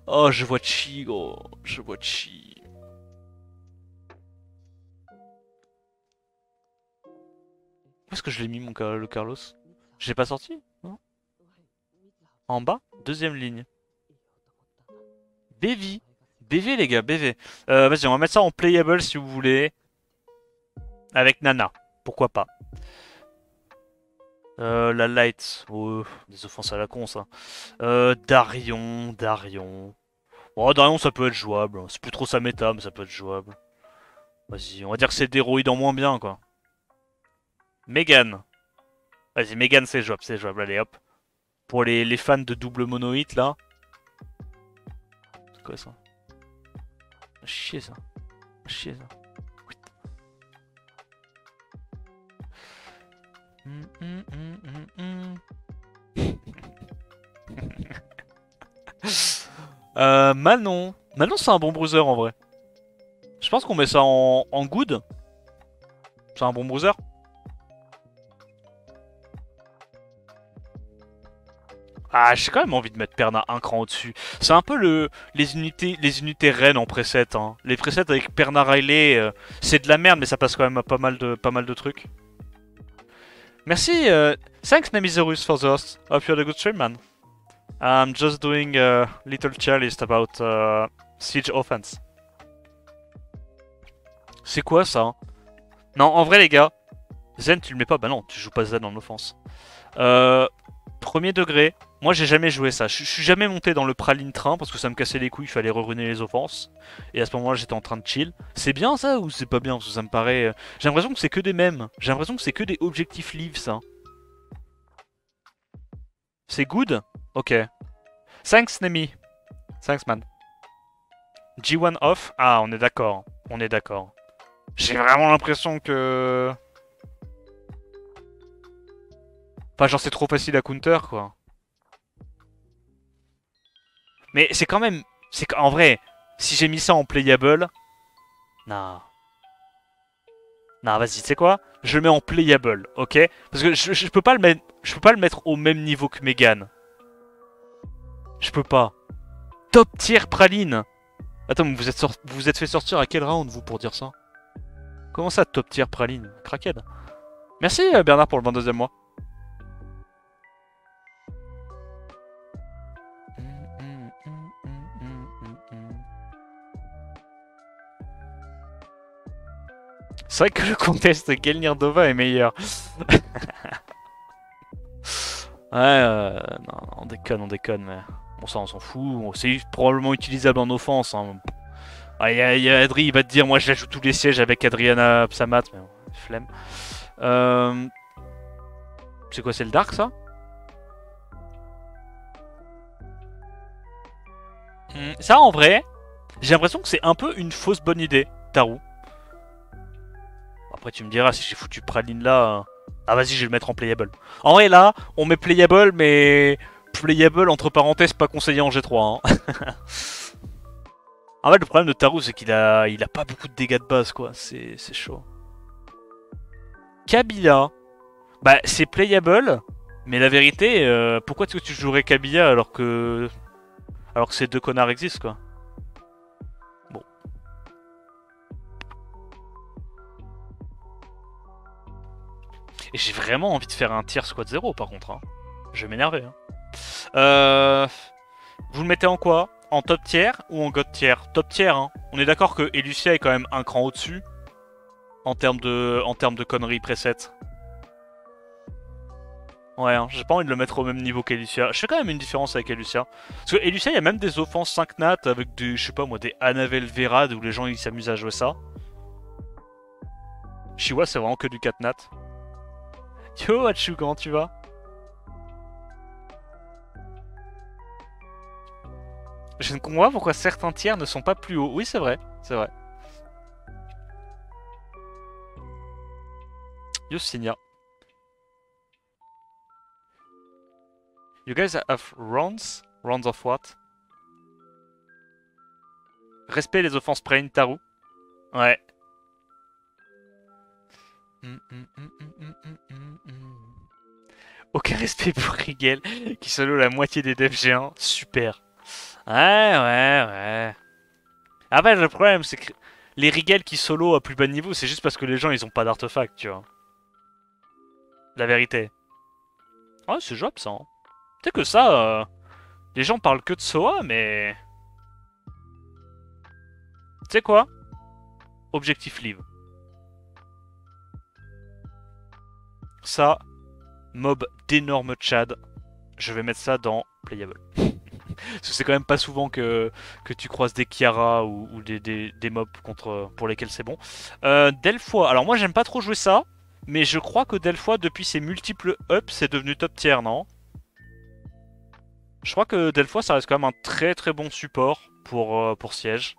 Oh, je vois Chi, gros. Je vois Chi. Où est-ce que je l'ai mis, le Carlos? Je l'ai pas sorti? Non. En bas? Deuxième ligne. BV. BV, les gars, BV. Vas-y, on va mettre ça en playable si vous voulez. Avec Nana. Pourquoi pas. La light. Oh, des offenses à la con, ça. Darion. Oh, Darion, ça peut être jouable. C'est plus trop sa méta, mais ça peut être jouable. Vas-y, on va dire que c'est d'héroïde en moins bien, quoi. Megan. Vas-y, Megan, c'est jouable, allez, hop. Pour les fans de double mono-hit là. C'est quoi ça? Chier ça. Chier ça. Manon. Manon c'est un bon bruiser en vrai. Je pense qu'on met ça en good. C'est un bon bruiser. Ah, j'ai quand même envie de mettre Perna un cran au-dessus. C'est un peu les unités reines en preset. Hein. Les presets avec Perna Riley, c'est de la merde, mais ça passe quand même à pas mal de trucs. Merci, thanks Nemizerus for the host. Hope you had a good stream, man. I'm just doing a little checklist about Siege Offense. C'est quoi ça? Non, en vrai les gars, Zen tu le mets pas? Bah non, tu joues pas Zen en offense. Premier degré, moi j'ai jamais joué ça. Je suis jamais monté dans le praline train parce que ça me cassait les couilles, il fallait reruner les offenses. Et à ce moment-là j'étais en train de chill. C'est bien ça ou c'est pas bien? Parce que ça me paraît... J'ai l'impression que c'est que des mèmes. J'ai l'impression que c'est que des objectifs live ça. C'est good? Ok. Thanks Nemi. Thanks man. G1 off? Ah on est d'accord. On est d'accord. J'ai vraiment l'impression que... Enfin genre c'est trop facile à counter quoi. Mais c'est quand même... En vrai, si j'ai mis ça en playable... Non. Non, vas-y, tu sais quoi? Je le mets en playable, ok? Parce que je peux pas le mettre... Je peux pas le mettre au même niveau que Megan. Je peux pas. Top tier praline. Attends, mais vous êtes fait sortir à quel round, vous, pour dire ça? Comment ça, top tier praline? Crackhead. Merci, Bernard, pour le 22e mois. C'est vrai que le contest Gelnirdova est meilleur. Ouais, non, on déconne, mais... Bon, ça, on s'en fout. C'est probablement utilisable en offense. Hein. Ah, y a Adri, il va te dire, moi, je joue tous les sièges avec Adriana Psamat, mais bon, flemme. C'est quoi, c'est le Dark, ça? Ça, en vrai, j'ai l'impression que c'est un peu une fausse bonne idée, Tarou. Après, tu me diras, si j'ai foutu Praline là... Ah, vas-y, je vais le mettre en playable. En vrai, là, on met playable, mais... Playable, entre parenthèses, pas conseillé en G3. Hein. En fait, le problème de Tarou, c'est qu'il a pas beaucoup de dégâts de base, quoi. C'est chaud. Kabila. Bah, c'est playable, mais la vérité, pourquoi est-ce que tu jouerais Kabila alors que ces deux connards existent, quoi? Bon. Et j'ai vraiment envie de faire un tier squad 0, par contre. Hein. Je vais m'énerver. Hein. Vous le mettez en quoi? En top tier ou en god tier? Top tier, hein. On est d'accord que Elucia est quand même un cran au-dessus en termes de conneries preset. Ouais, hein, j'ai pas envie de le mettre au même niveau qu'Elucia. Je fais quand même une différence avec Elucia. Parce que Elucia, il y a même des offenses 5 nat avec des, je sais pas moi, des Anavel Verad où les gens ils s'amusent à jouer ça. Chiwa, c'est vraiment que du 4 nat. Yo, Hachu, comment tu vas? Je ne comprends pas pourquoi certains tiers ne sont pas plus hauts. Oui, c'est vrai, c'est vrai. Yossinia. You guys have rounds? Rounds of what? Respect les offenses pré Taru. Ouais. Aucun respect pour Rigel, qui solo la moitié des devs géants. Super. Ouais. Ah bah le problème c'est que les Rigel qui solo à plus bas niveau, c'est juste parce que les gens ils ont pas d'artefact, tu vois. La vérité. Ouais, c'est jouable ça. Hein. Tu sais que ça, les gens parlent que de Soa, mais... Tu sais quoi? Objectif live. Ça, mob d'énormes Chad. Je vais mettre ça dans playable. Parce que c'est quand même pas souvent que tu croises des Kiara ou des mobs pour lesquels c'est bon. Delphoi. Alors moi j'aime pas trop jouer ça. Mais je crois que Delphoi depuis ses multiples ups c'est devenu top tier, non? Je crois que Delphois, ça reste quand même un très très bon support pour siège.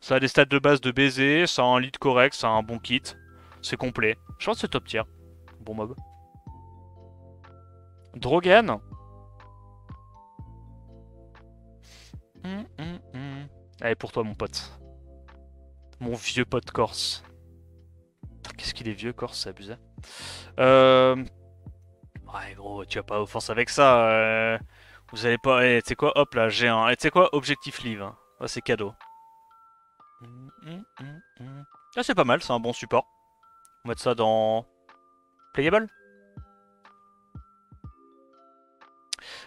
Ça a des stats de base de baiser, ça a un lead correct, ça a un bon kit. C'est complet. Je pense que c'est top tier. Bon mob. Drogan. Allez, pour toi, mon pote. Mon vieux pote corse. Qu'est-ce qu'il est vieux, corse, c'est abusé. Ouais, gros, tu vas pas offense avec ça. Vous allez pas. Eh, tu sais quoi, hop là, j'ai un. Tu sais quoi, objectif live. Hein. Ouais, c'est cadeau. Ah, c'est pas mal, c'est un bon support. On va mettre ça dans. Playable.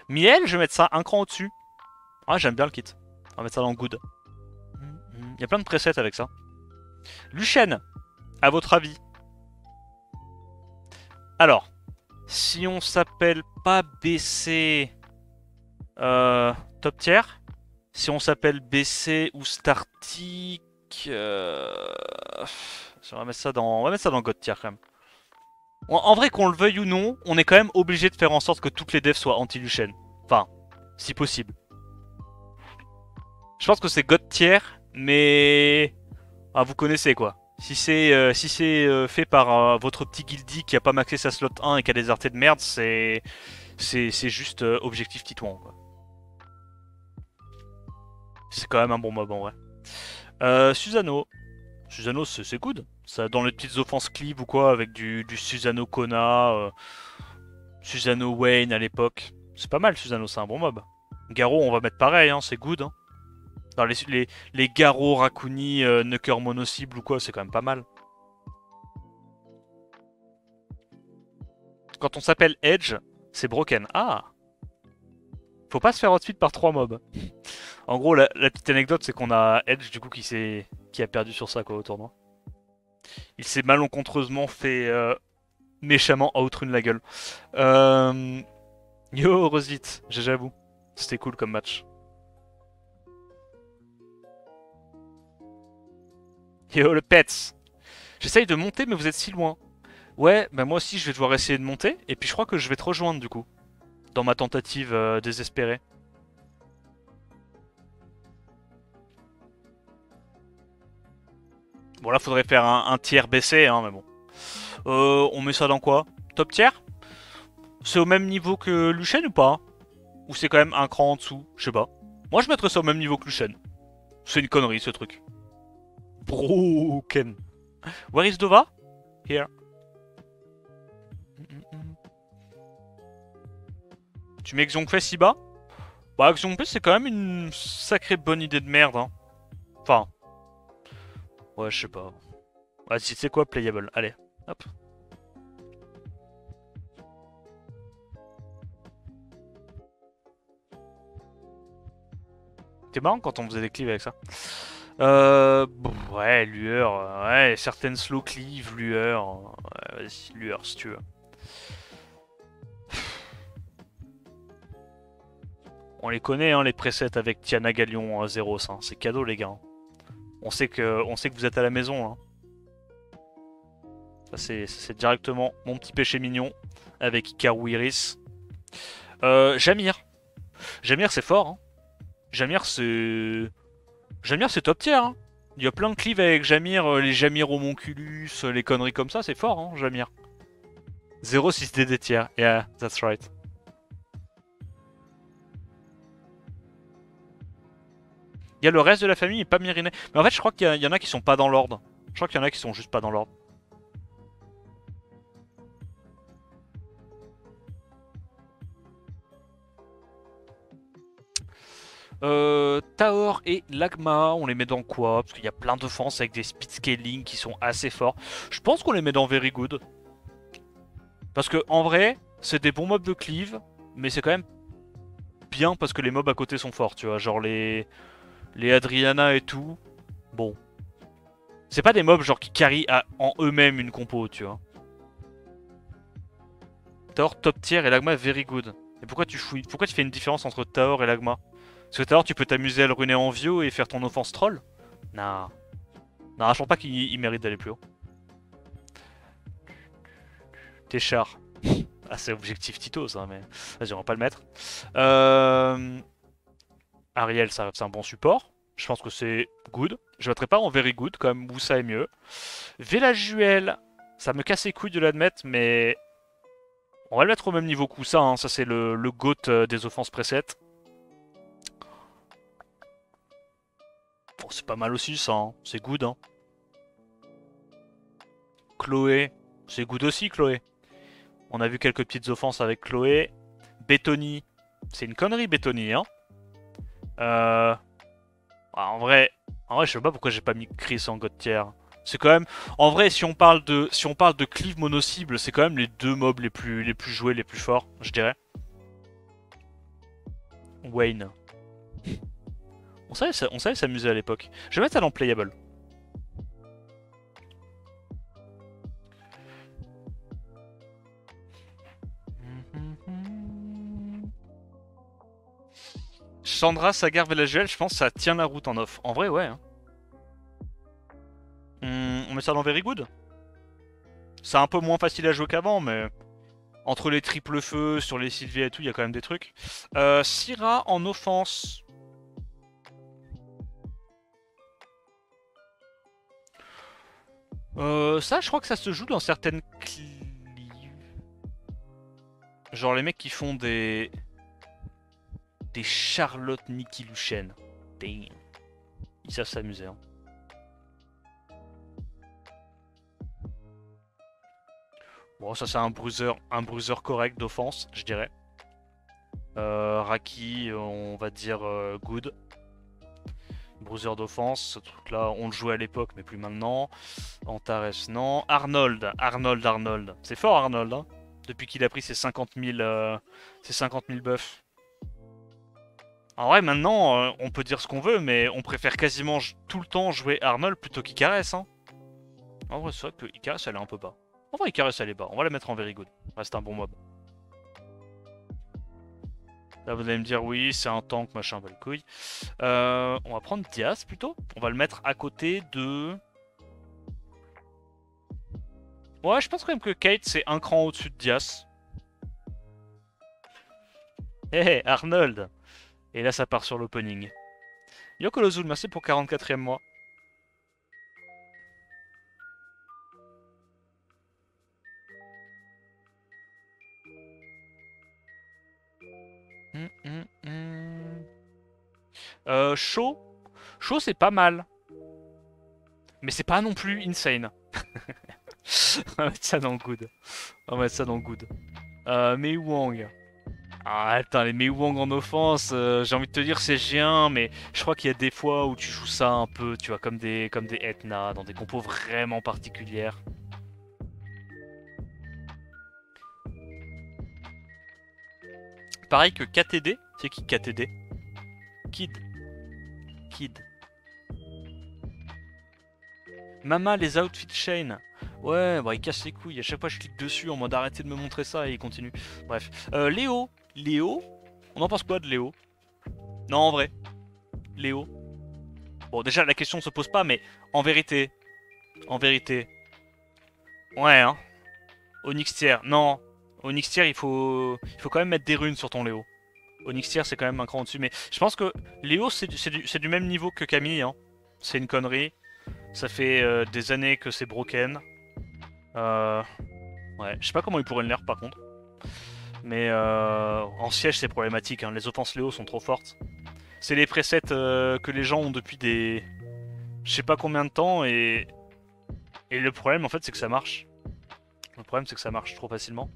Miel, je vais mettre ça un cran au-dessus. Ah, j'aime bien le kit. On va mettre ça dans good. Il y a plein de presets avec ça. Luchen, à votre avis? Alors, si on s'appelle pas BC top tier, si on s'appelle BC ou Startic, on va mettre ça dans God tier quand même. En vrai, qu'on le veuille ou non, on est quand même obligé de faire en sorte que toutes les devs soient anti-Luchen. Enfin, si possible. Je pense que c'est God tier, mais ah, vous connaissez quoi. Si c'est fait par votre petit guildy qui a pas maxé sa slot 1 et qui a des artés de merde, c'est juste objectif titouan quoi. C'est quand même un bon mob en vrai. Susano. Susano c'est good. Ça, dans les petites offenses cleave ou quoi, avec du Susano Kona, Susano Wayne à l'époque. C'est pas mal Susano, c'est un bon mob. Garo on va mettre pareil, hein, c'est good. Hein. Dans les Garo, Rakuni, Nucker mono-cible ou quoi, c'est quand même pas mal. Quand on s'appelle Edge, c'est broken. Ah! Faut pas se faire outfit par 3 mobs. En gros, la petite anecdote, c'est qu'on a Edge du coup qui a perdu sur ça quoi au tournoi. Il s'est malencontreusement fait méchamment outrun la gueule. Yo, Rosvit, j'avoue. C'était cool comme match. Yo, le Pets. J'essaye de monter, mais vous êtes si loin. Ouais, bah moi aussi je vais devoir essayer de monter, et puis je crois que je vais te rejoindre du coup. Dans ma tentative désespérée. Bon là faudrait faire un tiers baissé, hein, mais bon. On met ça dans quoi? Top tiers? C'est au même niveau que Luchen ou pas? Ou c'est quand même un cran en dessous? Je sais pas. Moi je mettrais ça au même niveau que Luchen. C'est une connerie ce truc. Broken. Where is Dova? Here. Tu mets Xiongfei si bas? Bah Xiongfei c'est quand même une sacrée bonne idée de merde. Hein. Enfin. Ouais je sais pas. Vas-y c'est quoi playable? Allez. Hop. C'était marrant quand on faisait des cleaves avec ça. Ouais, lueur. Ouais, certaines slow cleave, lueur. Ouais, vas-y, lueur si tu veux. On les connaît, hein, les presets avec Tiana Galion Zeros. Hein. C'est cadeau, les gars. On sait que vous êtes à la maison. Hein. Ça, c'est directement mon petit péché mignon avec Ikaru Iris. Jamir. Jamir, c'est fort. Hein. Jamir, c'est top tier. Hein. Il y a plein de cleaves avec Jamir, les Jamir homonculus, les conneries comme ça, c'est fort, hein, Jamir. 0,6 DD tier. Yeah, that's right. Il y a le reste de la famille et pas Miriné. Mais en fait, je crois qu'il y en a qui sont pas dans l'ordre. Je crois qu'il y en a qui sont juste pas dans l'ordre. Taor et Lagma, on les met dans quoi? Parce qu'il y a plein d'offenses avec des speed scaling qui sont assez forts. Je pense qu'on les met dans Very Good. Parce que en vrai, c'est des bons mobs de cleave, mais c'est quand même bien parce que les mobs à côté sont forts, tu vois. Genre les Adriana et tout. Bon. C'est pas des mobs genre qui carry en eux-mêmes une compo, tu vois. Taor top tier et Lagma very good. Et pourquoi tu fouilles? Pourquoi tu fais une différence entre Taor et Lagma? Parce que Taor tu peux t'amuser à le ruiner en vieux et faire ton offense troll? Non. Non, je pense pas qu'il mérite d'aller plus haut. T'es char. Ah, c'est objectif Tito, ça, mais vas-y, on va pas le mettre. Euh... Ariel, ça c'est un bon support. Je pense que c'est good. Je mettrai pas en very good, quand même, où ça est mieux. Velajuel, ça me casse les couilles de l'admettre, mais on va le mettre au même niveau que ça. Hein. Ça, c'est le GOAT des offenses preset. Bon, c'est pas mal aussi, ça. Hein. C'est good. Hein. Chloé, c'est good aussi, Chloé. On a vu quelques petites offenses avec Chloé. Bétoni, c'est une connerie, Bétoni. Hein. En vrai, je sais pas pourquoi j'ai pas mis Chris en god tier. C'est quand même, en vrai, si on parle de cleave mono-cible, c'est quand même les deux mobs les plus joués, les plus forts, je dirais. Wayne. On savait s'amuser à l'époque. Je vais mettre ça dans playable. Chandra, Sagar, Velajuel, je pense que ça tient la route en off. En vrai, ouais. Hein. On met ça dans Very Good. C'est un peu moins facile à jouer qu'avant, mais entre les triples feux, sur les Sylvia et tout, il y a quand même des trucs. Syrah en offense. Ça, je crois que ça se joue dans certaines cleaves. Genre les mecs qui font des Charlotte Nikki Luchen. Damn. Ils savent s'amuser. Hein. Bon, ça c'est un bruiser correct d'offense, je dirais. Raki, on va dire good. Bruiser d'offense, ce truc là, on le jouait à l'époque, mais plus maintenant. Antares, non. Arnold. C'est fort Arnold, hein. Depuis qu'il a pris ses 50 000 buffs. En vrai, maintenant, on peut dire ce qu'on veut, mais on préfère quasiment tout le temps jouer Arnold plutôt qu'Icarès. Hein. En vrai, c'est vrai que Icarès, elle est un peu bas. En vrai, Icarès, elle est bas. On va la mettre en very good. Reste un bon mob. Là, vous allez me dire, oui, c'est un tank, machin, bah les couilles. On va prendre Diaz, plutôt. On va le mettre à côté de... Ouais, je pense quand même que Kate, c'est un cran au-dessus de Diaz. Hé, Arnold. Et là, ça part sur l'opening. Yoko Lozul, merci pour 44e mois. Chaud. Chaud, c'est pas mal. Mais c'est pas non plus insane. On va mettre ça dans le good. On va mettre ça dans le good. Mei Wang. Ah, attends, les Mei Wang en offense, j'ai envie de te dire c'est G1, mais je crois qu'il y a des fois où tu joues ça un peu, tu vois, comme des Etna, dans des compos vraiment particulières. Pareil que KTD. C'est qui KTD? Kid. Mama, les outfits chain. Ouais, bah il casse les couilles. À chaque fois, je clique dessus en mode arrêtez de me montrer ça et il continue. Bref. Léo. On en pense quoi de Léo? Non, en vrai. Léo. Bon, déjà, la question ne se pose pas, mais en vérité. Ouais, hein. Onyx tier. Non. Onyx tier, il faut quand même mettre des runes sur ton Léo. Onyx tier, c'est quand même un cran au-dessus. Mais je pense que Léo, c'est du même niveau que Camille. Hein. C'est une connerie. Ça fait des années que c'est broken. Ouais, je sais pas comment il pourrait le nerf par contre. Mais en siège, c'est problématique. Hein. Les offenses Léo sont trop fortes. C'est les presets que les gens ont depuis des... Je sais pas combien de temps et le problème en fait c'est que ça marche. Le problème c'est que ça marche trop facilement.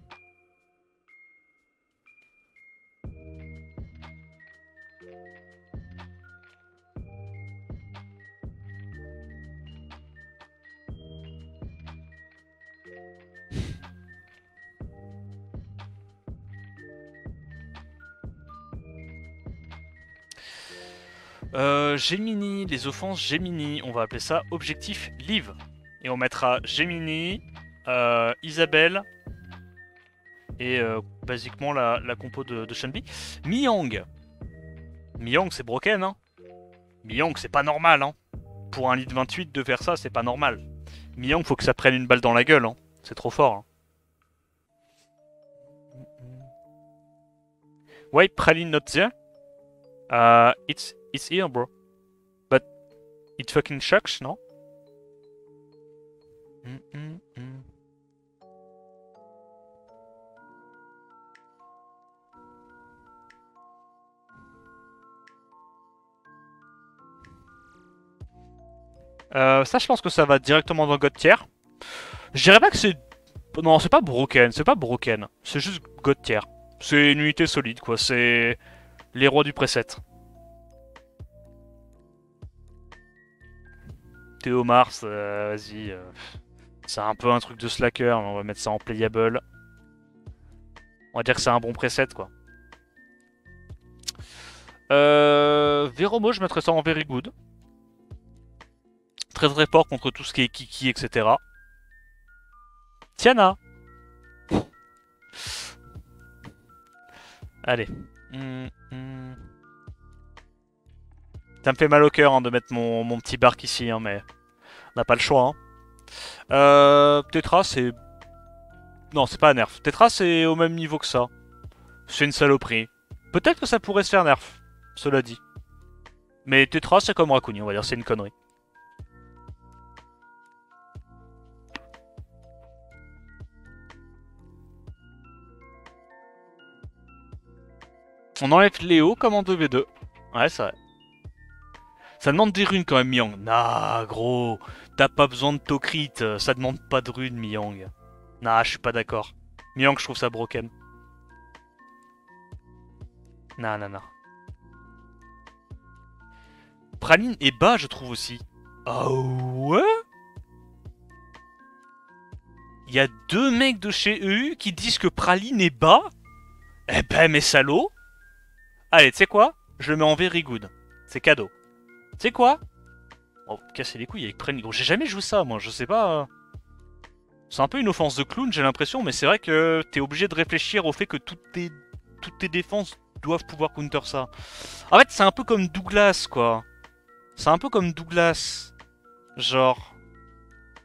Gemini, les offenses Gemini, on va appeler ça objectif live. Et on mettra Gemini, Isabelle et basiquement la compo de Shanbi. Miyang. Miyang c'est broken hein. Miyang c'est pas normal hein. Pour un lead 28 de faire ça c'est pas normal. Miyang faut que ça prenne une balle dans la gueule hein. C'est trop fort hein. Why Praline not there? It's here, bro. But it fucking sucks, no? Ça, je pense que ça va directement dans God tier. Je dirais pas que c'est... Non, c'est pas broken, c'est pas broken. C'est juste God tier. C'est une unité solide, quoi. C'est les rois du preset. Théo Mars, vas-y. C'est un peu un truc de slacker, mais on va mettre ça en playable. On va dire que c'est un bon preset, quoi. Véromo, je mettrais ça en very good. Très très fort contre tout ce qui est Kiki, etc. Tiana. Allez. Ça me fait mal au cœur hein, de mettre mon petit bark ici, hein, mais on n'a pas le choix. Hein. Tetra, c'est... Non, c'est pas un nerf. Tetra, c'est au même niveau que ça. C'est une saloperie. Peut-être que ça pourrait se faire nerf, cela dit. Mais Tetra, c'est comme Raccoon, on va dire, c'est une connerie. On enlève Léo comme en 2v2. Ouais, c'est vrai. Ça demande des runes quand même, Miang. Nah, gros. T'as pas besoin de Tokrit. Ça demande pas de runes, Miang. Nah, je suis pas d'accord. Miang, je trouve ça broken. Nah, nah, nah. Praline est bas, je trouve aussi. Ah ouais? Il y a 2 mecs de chez EU qui disent que Praline est bas? Eh ben, mes salauds. Allez, tu sais quoi? Je le mets en very good. C'est cadeau. Tu sais quoi? Oh, casser les couilles avec Praline. Gros, j'ai jamais joué ça, moi. Je sais pas... C'est un peu une offense de clown, j'ai l'impression, mais c'est vrai que t'es obligé de réfléchir au fait que toutes tes défenses doivent pouvoir counter ça. En fait, c'est un peu comme Douglas, quoi. C'est un peu comme Douglas. Genre...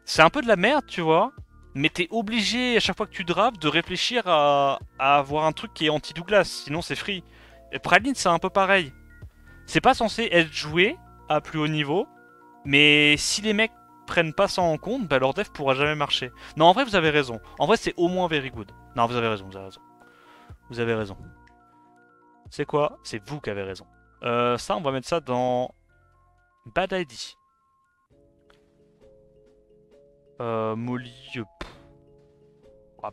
C'est un peu de la merde, tu vois. Mais t'es obligé, à chaque fois que tu drafts, de réfléchir à avoir un truc qui est anti-Douglas. Sinon, c'est free. Et Praline, c'est un peu pareil. C'est pas censé être joué à plus haut niveau. Mais si les mecs prennent pas ça en compte, bah leur dev pourra jamais marcher. Non, en vrai, vous avez raison. En vrai, c'est au moins very good. Non, vous avez raison, vous avez raison. Vous avez raison. C'est quoi? C'est vous qui avez raison. Ça, on va mettre ça dans... Bad ID. Molly...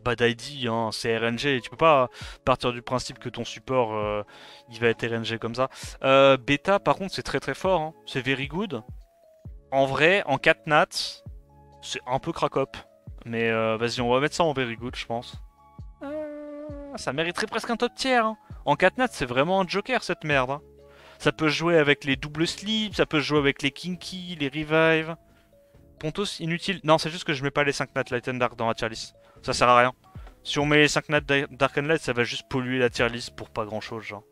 Bad ID, hein, c'est RNG. Tu peux pas partir du principe que ton support, il va être RNG comme ça. Beta, par contre, c'est très très fort. Hein. C'est very good. En vrai, en 4 nats, c'est un peu crack-up. Mais vas-y, on va mettre ça en very good, je pense. Ça mériterait presque un top tier. Hein. En 4 nats, c'est vraiment un joker, cette merde. Hein. Ça peut jouer avec les doubles sleeps, ça peut jouer avec les kinky, les revive. Pontos, inutile. Non, c'est juste que je mets pas les 5 nats Light and Dark dans la tier list. Ça sert à rien. Si on met les 5 nats Dark and Light, ça va juste polluer la tier list pour pas grand chose, genre.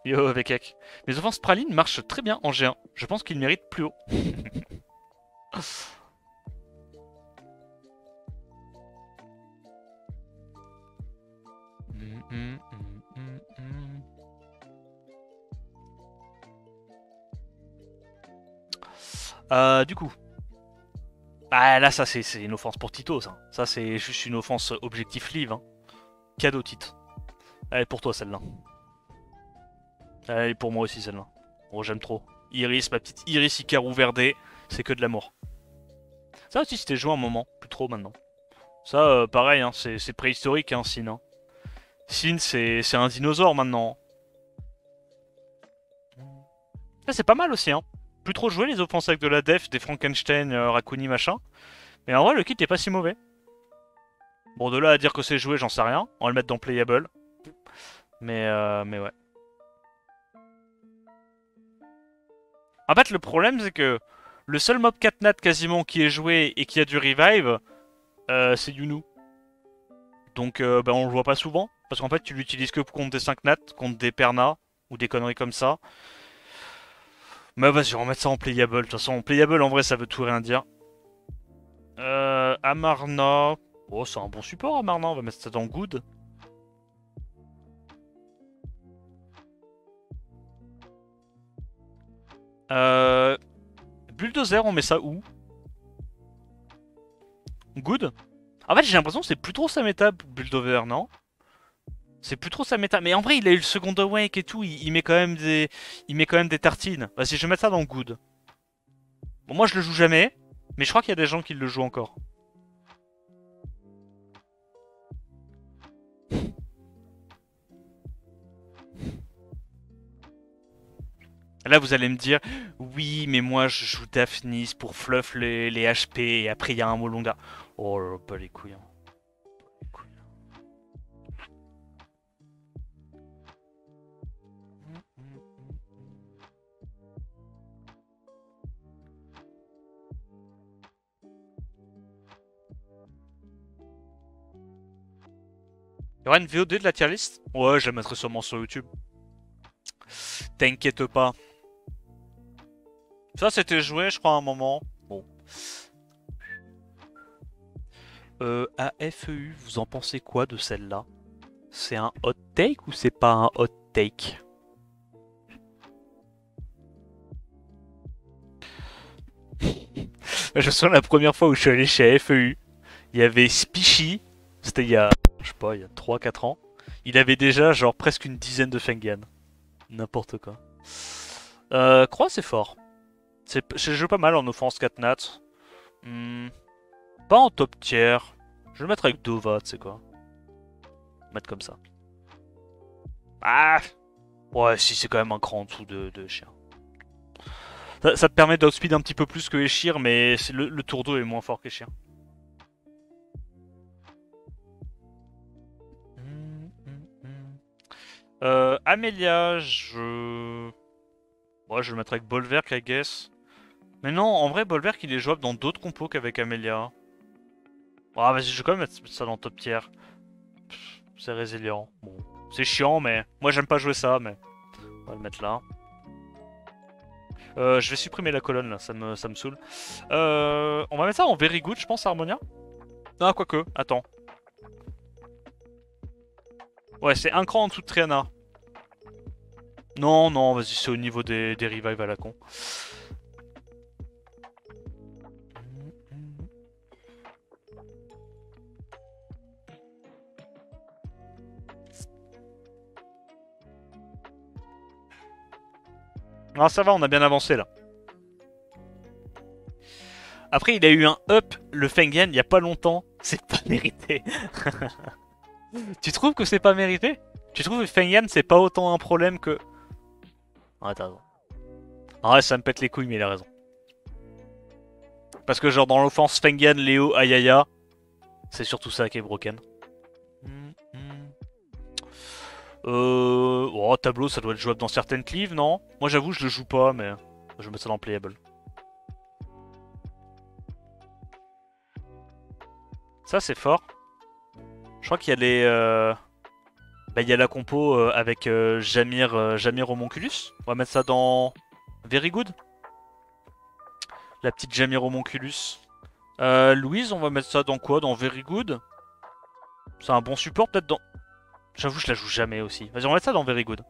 Yo, Vekek. Mes offenses Praline marchent très bien en G1. Je pense qu'ils méritent plus haut. Du coup. Ah là, ça c'est une offense pour Tito, ça. Ça c'est juste une offense objectif live. Hein. Cadeau titre. Allez, pour toi celle-là. Allez, pour moi aussi celle-là. Oh, j'aime trop. Iris, ma petite Iris Icarou Verdé, c'est que de l'amour. Ça aussi c'était joué un moment, plus trop maintenant. Ça, pareil, hein, c'est préhistorique, hein, Sin. Hein. Sin, c'est un dinosaure maintenant. Ça c'est pas mal aussi, hein. Plus trop joué les offenses avec de la def, des Frankenstein, Raccoon machin. Mais en vrai, le kit est pas si mauvais. Bon, de là à dire que c'est joué, j'en sais rien. On va le mettre dans Playable. Mais ouais. En fait, le problème, c'est que le seul mob 4 nat quasiment qui est joué et qui a du revive, c'est Yunu. Donc, bah, on le voit pas souvent. Parce qu'en fait, tu l'utilises que contre des 5 nat, contre des pernas ou des conneries comme ça. Mais vas-y, on va mettre ça en playable. De toute façon, en playable, en vrai, ça veut tout rien dire. Amarna. Oh, c'est un bon support, hein, Marnin. On va mettre ça dans good. Bulldozer, on met ça où? Good. En fait, j'ai l'impression que c'est plus trop sa méta, Bulldozer, non? C'est plus trop sa méta. Mais en vrai, il a eu le second awake et tout. Il met quand même des, il met quand même des tartines. Vas-y, je vais mettre ça dans good. Bon, moi, je le joue jamais, mais je crois qu'il y a des gens qui le jouent encore. Là, vous allez me dire, oui, mais moi, je joue Daphnis pour fluff les HP et après, il y a un Molonga. Oh là là, pas les couilles. Hein. Il y aura une VOD de la tier list? Ouais, je la mettrai sûrement sur YouTube. T'inquiète pas. Ça, c'était joué, je crois, à un moment. Bon. AFEU, vous en pensez quoi de celle-là? C'est un hot take ou c'est pas un hot take? Je me souviens la première fois où je suis allé chez AFEU, il y avait Spichy, c'était il y a, je sais pas, il y a 3-4 ans. Il avait déjà genre presque une dizaine de Fengan. N'importe quoi. Croix, c'est fort. Je joue pas mal en offense 4 nat. Pas en top tier. Je vais le mettre avec Dova, tu sais quoi. Mettre comme ça. Ah ouais, si c'est quand même un cran en dessous de chien. Ça te permet d'outspeed un petit peu plus que Eshir, mais le tour d'eau est moins fort qu'Eshir. Amelia, ouais, je vais le mettre avec Bolverk, I guess. Mais non, en vrai, Bolverk, il est jouable dans d'autres compos qu'avec Amelia. Ah, vas-y, je vais quand même mettre ça dans top tier. C'est résilient. Bon, c'est chiant, mais moi, j'aime pas jouer ça, mais on va le mettre là. Je vais supprimer la colonne, là, ça me saoule. On va mettre ça en very good, je pense, Harmonia. Ah, quoique, attends. Ouais, c'est un cran en dessous de Triana. Non, non, vas-y, c'est au niveau des revives à la con. Ah, ça va, on a bien avancé là. Après, il a eu un up, le Fengen, il y a pas longtemps. C'est pas mérité. Tu trouves que c'est pas mérité? Tu trouves que Fengen, c'est pas autant un problème que... Ah, t'as raison. Ah ouais, ça me pète les couilles, mais il a raison. Parce que genre dans l'offense Fengen, Léo, Ayaya, c'est surtout ça qui est broken. Oh, tableau, ça doit être jouable dans certaines cleaves, non? Moi j'avoue, je le joue pas, mais je vais mettre ça dans playable. Ça c'est fort. Je crois qu'il y a les... Bah, il y a la compo avec Jamir Homunculus. On va mettre ça dans Very Good. La petite Jamir Homunculus. Louise, on va mettre ça dans quoi? Dans Very Good. C'est un bon support peut-être dans... J'avoue, je la joue jamais aussi. Vas-y, on va mettre ça dans Very Good.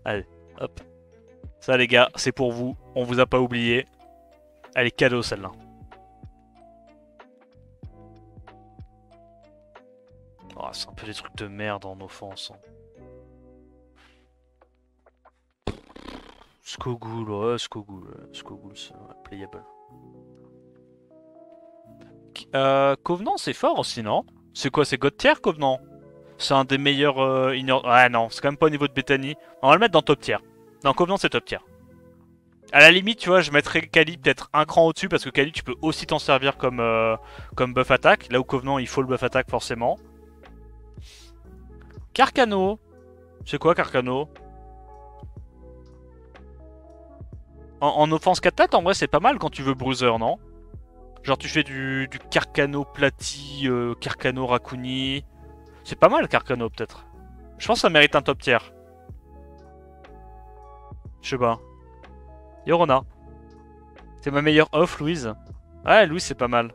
Allez, hop. Ça les gars, c'est pour vous. On vous a pas oublié. Elle est cadeau celle-là. Oh, c'est un peu des trucs de merde en offense. Hein. Skogul, ouais, Skogul, c'est playable. Covenant, c'est fort aussi, non? C'est quoi, c'est God tier, Covenant? C'est un des meilleurs Ouais, non, c'est quand même pas au niveau de Bethany. On va le mettre dans top tier. Non, Covenant, c'est top tier. À la limite, tu vois, je mettrais Kali peut-être un cran au-dessus parce que Kali, tu peux aussi t'en servir comme buff attaque. Là où Covenant, il faut le buff attaque forcément. Carcano. C'est quoi Carcano? En offense 4 têtes, en vrai, c'est pas mal quand tu veux bruiser, non? Genre, tu fais du Carcano Plati, Carcano Raccouni. C'est pas mal, Carcano, peut-être. Je pense que ça mérite un top tier. Je sais pas. Yorona. C'est ma meilleure off, Louise. Ouais, Louise, c'est pas mal.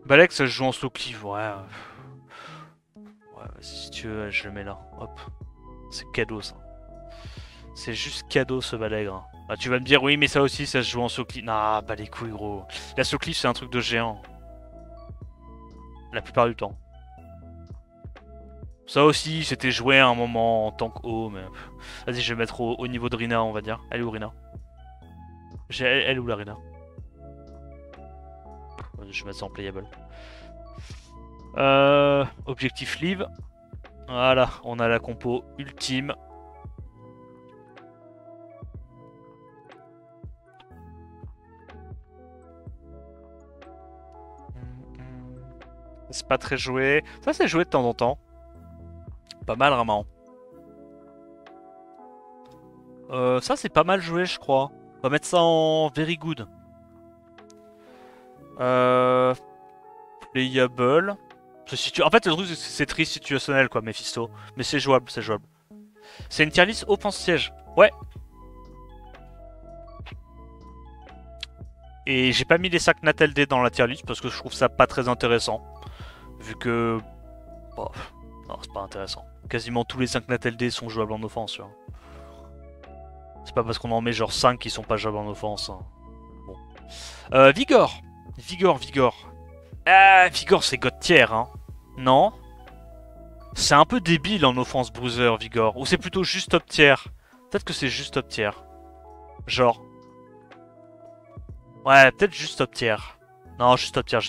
Balex, ça se joue en slow cleave, ouais. Ouais, si tu veux, je le mets là. Hop. C'est cadeau, ça. C'est juste cadeau, ce balègre. Ah, tu vas me dire, oui, mais ça aussi, ça se joue en slow cleave. Nah, bah les couilles, gros. La slow cleave, c'est un truc de géant. La plupart du temps. Ça aussi, c'était joué à un moment en tant que haut, mais... Vas-y, je vais mettre au niveau de Rina, on va dire. Elle est où, Rina? Elle est où, la Rina? Je vais mettre ça en playable. Objectif live. Voilà, on a la compo ultime. C'est pas très joué. Ça, c'est joué de temps en temps. Pas mal, vraiment. Ça, c'est pas mal joué, je crois. On va mettre ça en very good. Playable. En fait, le truc, c'est triste situationnel, quoi, Mephisto. Mais c'est jouable, c'est jouable. C'est une tier list offense siège. Ouais. Et j'ai pas mis les sacs Natel D dans la tier list parce que je trouve ça pas très intéressant. Vu que... Bon, non, c'est pas intéressant. Quasiment tous les 5 Natel D sont jouables en offense, tu vois. C'est pas parce qu'on en met genre 5 qui sont pas jouables en offense. Hein. Bon. Vigor. Vigor. Ah, Vigor, c'est God tier, hein. Non. C'est un peu débile en offense bruiser, Vigor. Ou c'est plutôt juste top tier. Peut-être que c'est juste top tier. Genre. Ouais, peut-être juste top tier. Non, juste top tier.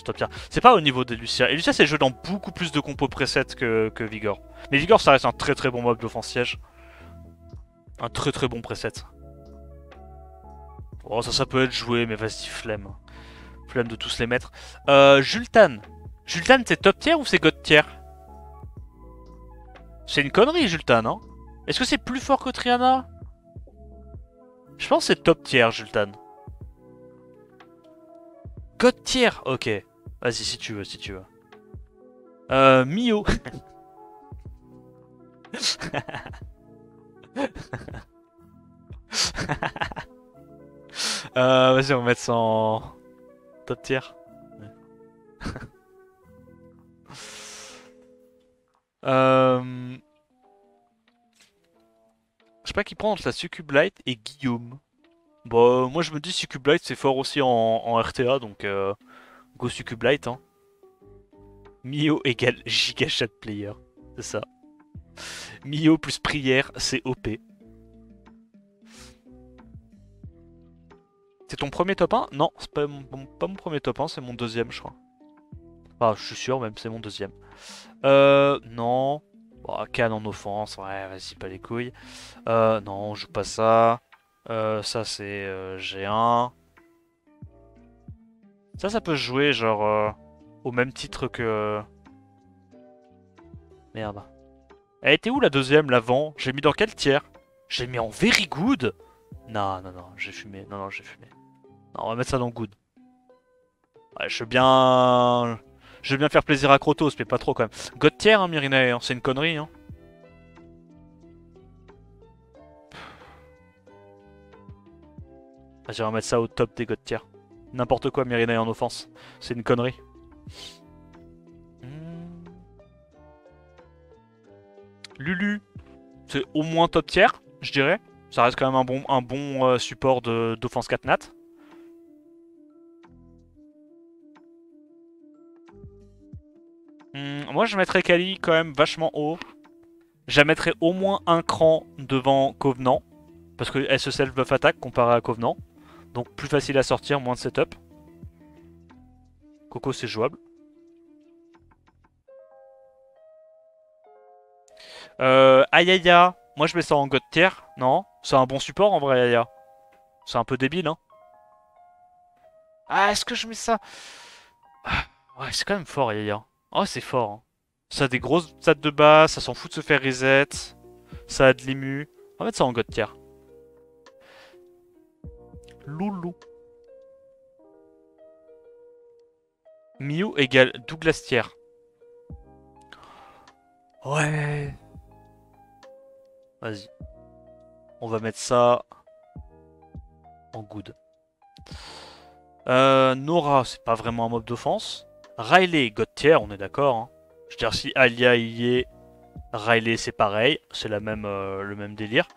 C'est pas au niveau de Lucia. Et Lucia, c'est joué dans beaucoup plus de compos preset que Vigor. Mais Vigor, ça reste un très très bon mob d'offense siège. Un très très bon preset. Oh, ça peut être joué, mais vas-y, flemme. Flemme de tous les mettre. Jultan. Jultan, c'est top tier ou c'est god tier? C'est une connerie, Jultan, hein? Est-ce que c'est plus fort que Triana? Je pense que c'est top tier, Jultan. God tier, ok. Vas-y, si tu veux. Mio. Vas-y, on va mettre ça en top tier. Ouais. Je sais pas qui prend entre la Succublight et Guillaume. Bon, moi je me dis Succublight c'est fort aussi en RTA, donc go Succublight. Hein. Mio égale Gigachat Player, c'est ça. Mio plus prière, c'est OP. C'est ton premier top 1? Non, c'est pas mon premier top 1, c'est mon deuxième, je crois. Enfin, je suis sûr même, c'est mon deuxième. Non. Bon, Cannes en offense, ouais, vas-y, pas les couilles. Non, on joue pas ça. Ça, c'est G1. Ça peut se jouer, genre, au même titre que... Merde. Elle était où la deuxième, l'avant? J'ai mis dans quel tiers? J'ai mis en very good? Non, j'ai fumé. Non, j'ai fumé. Non, on va mettre ça dans good. Ouais, je veux bien faire plaisir à Krotos, mais pas trop quand même. God tier, hein, Myrinae, hein, c'est une connerie, hein. Vas-y, on va mettre ça au top des God tier. N'importe quoi, Myrinae en offense. C'est une connerie. Lulu, c'est au moins top tier, je dirais. Ça reste quand même un bon support d'offense 4 nat. Moi, je mettrais Kali quand même vachement haut. Je la mettrais au moins un cran devant Covenant. Parce qu'elle se self-buff attack comparé à Covenant. Donc plus facile à sortir, moins de setup. Coco, c'est jouable. Ayaya, moi je mets ça en God tier. Non, c'est un bon support en vrai, Ayaya. C'est un peu débile, hein. Ah, est-ce que je mets ça? Ouais, c'est quand même fort, Ayaya. Oh, c'est fort. Hein. Ça a des grosses stats de base, ça s'en fout de se faire reset. Ça a de l'immu. On va mettre ça en God tier. Loulou. Mew égale Douglas Tier. Ouais. Vas-y. On va mettre ça en good. Nora, c'est pas vraiment un mob d'offense. Riley, God tier, on est d'accord. Hein. Je veux dire, si Alia y est, Riley c'est pareil. C'est la même, le même délire.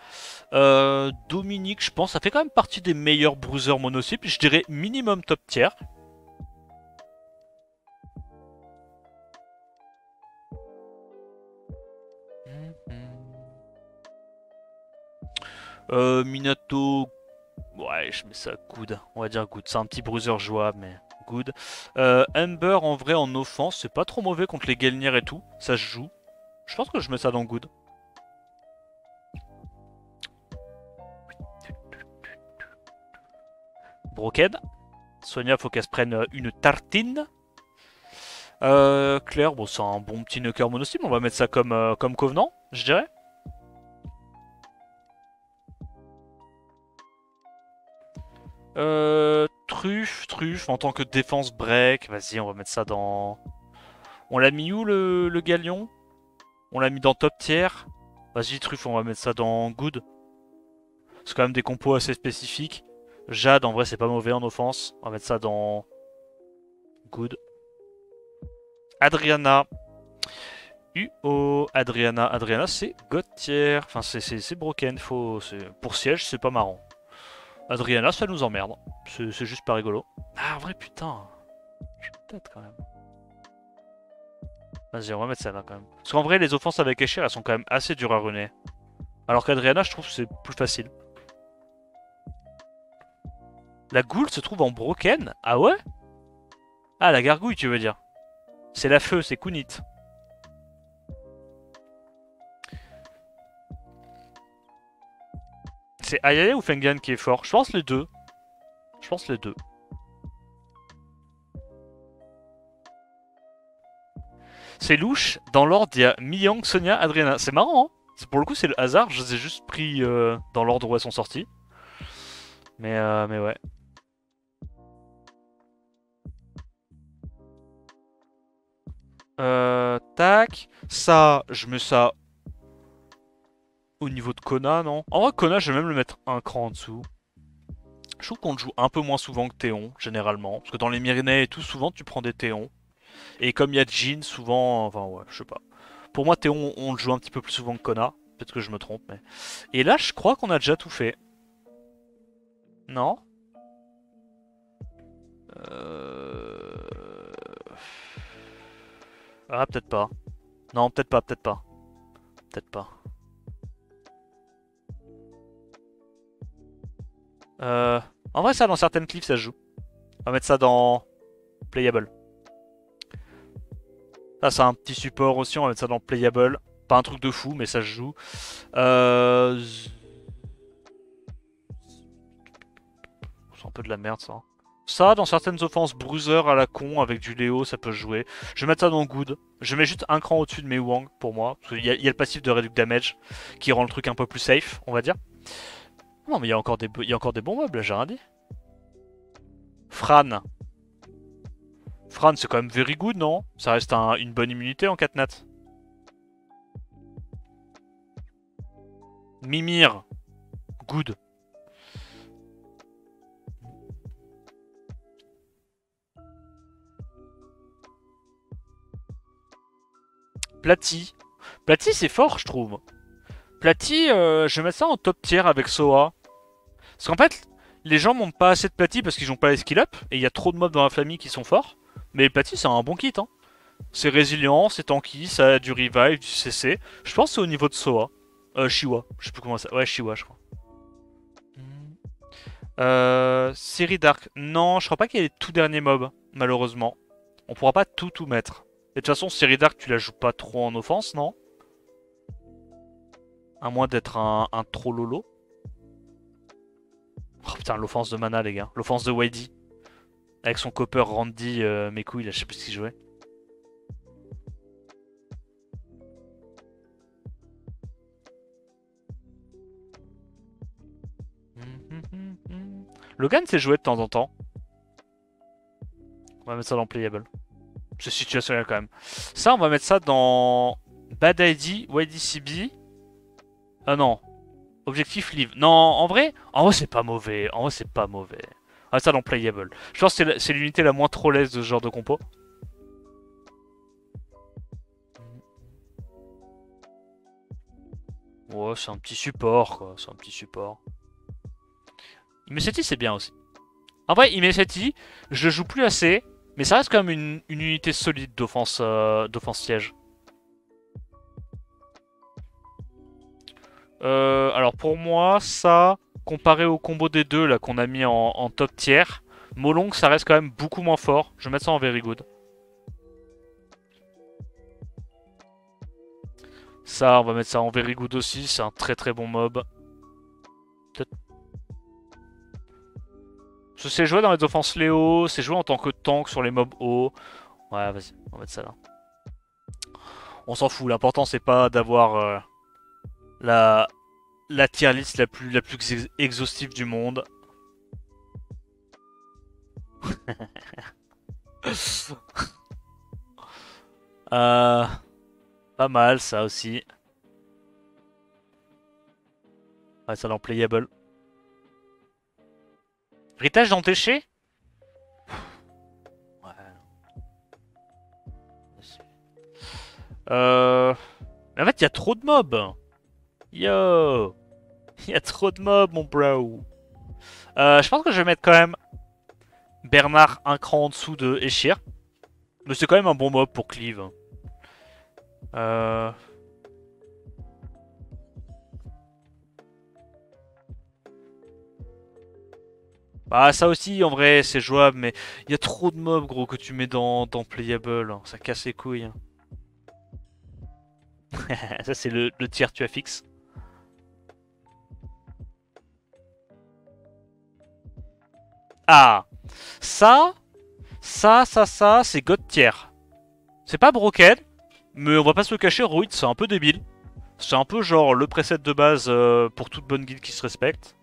Dominique, je pense, ça fait quand même partie des meilleurs bruisers monocycles. Je dirais minimum top tier. Minato, ouais, je mets ça good. On va dire good. C'est un petit bruiser jouable, mais good. Ember, en vrai, en offense, c'est pas trop mauvais contre les Gelnir et tout. Ça se joue. Je pense que je mets ça dans good. Broken. Sonia, faut qu'elle se prenne une tartine. Claire, bon, c'est un bon petit knocker monocycle. On va mettre ça comme Covenant, je dirais. Truffe en tant que défense break. Vas-y, on va mettre ça dans. On l'a mis où le galion? On l'a mis dans top tier. Vas-y, Truffe, on va mettre ça dans good. C'est quand même des compos assez spécifiques. Jade, en vrai, c'est pas mauvais en offense. On va mettre ça dans good. Adriana. Adriana, c'est god tier. Enfin, c'est broken. Pour siège, c'est pas marrant. Adriana, ça nous emmerde. C'est juste pas rigolo. Ah, en vrai, putain. Peut-être quand même. Vas-y, on va mettre ça là quand même. Parce qu'en vrai, les offenses avec Escher, elles sont quand même assez dures à runer. Alors qu'Adriana, je trouve que c'est plus facile. La Ghoul se trouve en broken? Ah ouais? Ah, la gargouille, tu veux dire. C'est la feu, c'est Kunit. C'est Ayaya ou Fengan qui est fort? Je pense les deux. Je pense les deux. C'est louche. Dans l'ordre, il y a Miyang, Sonia, Adriana. C'est marrant, hein? Pour le coup, c'est le hasard. Je les ai juste pris dans l'ordre où elles sont sorties. Mais ouais. Tac. Ça, je mets ça au niveau de Kona, non? En vrai, Kona, je vais même le mettre un cran en dessous. Je trouve qu'on le joue un peu moins souvent que Théon, généralement. Parce que dans les Myrinais et tout, souvent, tu prends des Théons. Et comme il y a Jin, souvent... Enfin, ouais, je sais pas. Pour moi, Théon, on le joue un petit peu plus souvent que Kona. Peut-être que je me trompe, mais... Et là, je crois qu'on a déjà tout fait. Non? Ah, peut-être pas. Non, peut-être pas, peut-être pas. Peut-être pas. En vrai, ça, dans certaines cliffs, ça se joue. On va mettre ça dans Playable. Ça, c'est un petit support aussi, on va mettre ça dans Playable. Pas un truc de fou, mais ça se joue. C'est un peu de la merde, ça. Ça, dans certaines offenses bruiser à la con, avec du Léo, ça peut jouer. Je vais mettre ça dans Good. Je mets juste un cran au-dessus de mes Wang, pour moi. Parce qu'il y, a le passif de Reduce Damage, qui rend le truc un peu plus safe, on va dire. Non, mais il y a encore des bons mobs, là, j'ai rien dit. Fran. Fran, c'est quand même very good, non? Ça reste une bonne immunité en 4 nat. Mimir. Good. Platy. Platy, c'est fort, je trouve. Platy, je vais mettre ça en top tier avec Soa. Parce qu'en fait, les gens montent pas assez de Platy parce qu'ils n'ont pas les skill up. Et il y a trop de mobs dans la famille qui sont forts. Mais Platy, c'est un bon kit. Hein. C'est résilient, c'est tanky, ça a du revive, du CC. Je pense que c'est au niveau de Soa. Shiwa. Je sais plus comment ça. Ouais, Shiwa, je crois. Série Dark. Non, je crois pas qu'il y ait les tout derniers mobs, malheureusement. On pourra pas tout mettre. Et de toute façon, Série Dark, tu la joues pas trop en offense, non? À moins d'être un trop lolo. Oh putain, l'offense de mana, les gars. L'offense de Wadey. Avec son copper Randy, mes couilles, là, je sais plus ce qu'il jouait. Logan s'est joué de temps en temps. On va mettre ça dans Playable. C'est situationnel quand même. Ça, on va mettre ça dans Bad ID, YDCB. Ah non. Objectif live. Non, en vrai c'est pas mauvais. En vrai c'est pas mauvais. Ah ça dans playable. Je pense que c'est l'unité la moins trollaise de ce genre de compo. Ouais, c'est un petit support quoi. C'est un petit support. Imeseti c'est bien aussi. En vrai, Imeseti, je le joue plus assez. Mais ça reste quand même une unité solide d'offense siège. Alors pour moi, ça, comparé au combo des deux là qu'on a mis en top tier, Molong ça reste quand même beaucoup moins fort. Je vais mettre ça en very good. Ça, on va mettre ça en very good aussi. C'est un très très bon mob. Peut-être. C'est joué dans les offenses Léo, c'est joué en tant que tank sur les mobs hauts. Ouais, vas-y, on va mettre ça là. On s'en fout, l'important c'est pas d'avoir la, la tier list la plus exhaustive du monde. euh, Pas mal ça aussi. Ouais, ça dans playable. Héritage d'Antéché. Ouais. Mais en fait, il y a trop de mobs. Yo. Il y a trop de mobs, mon bro. Je pense que je vais mettre quand même Bernard un cran en dessous de Eshir. Mais c'est quand même un bon mob pour cleave. Bah ça aussi en vrai c'est jouable mais il y a trop de mobs gros que tu mets dans playable, ça casse les couilles. Ça c'est le tier tu as fixe. Ah ça c'est God tier. C'est pas broken mais on va pas se le cacher, Ruid c'est un peu débile. C'est un peu genre le preset de base pour toute bonne guilde qui se respecte.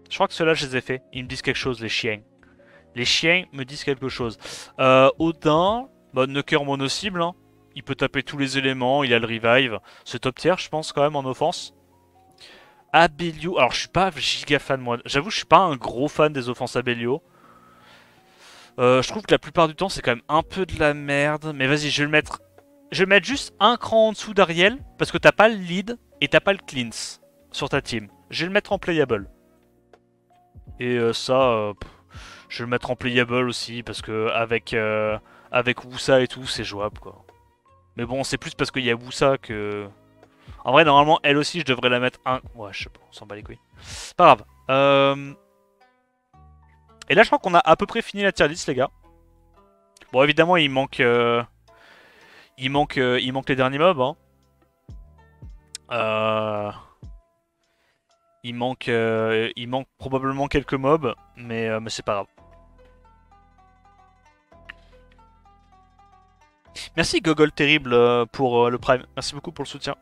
Je crois que ceux-là, je les ai fait. Ils me disent quelque chose, les chiens. Les chiens me disent quelque chose. Odin, bah, Nucker mono-cible. Hein. Il peut taper tous les éléments, il a le revive. C'est top tier, je pense, quand même, en offense. Abelio. Alors, je suis pas giga fan, moi. J'avoue, je suis pas un gros fan des offenses Abelio. Je trouve que la plupart du temps, c'est quand même un peu de la merde. Mais vas-y, je vais le mettre. Je vais mettre juste un cran en dessous d'Ariel. Parce que t'as pas le lead et t'as pas le cleanse sur ta team. Je vais le mettre en playable. Et ça, je vais le mettre en playable aussi parce que avec Wusa et tout, c'est jouable quoi. Mais bon, c'est plus parce qu'il y a Wusa que. En vrai, normalement, elle aussi, je devrais la mettre un. Ouais, je sais pas, on s'en bat les couilles. Pas grave. Et là, je crois qu'on a à peu près fini la tier list, les gars. Bon, évidemment, il manque les derniers mobs. Hein. Il manque probablement quelques mobs, mais c'est pas grave. Merci Gogol Terrible pour le Prime. Merci beaucoup pour le soutien.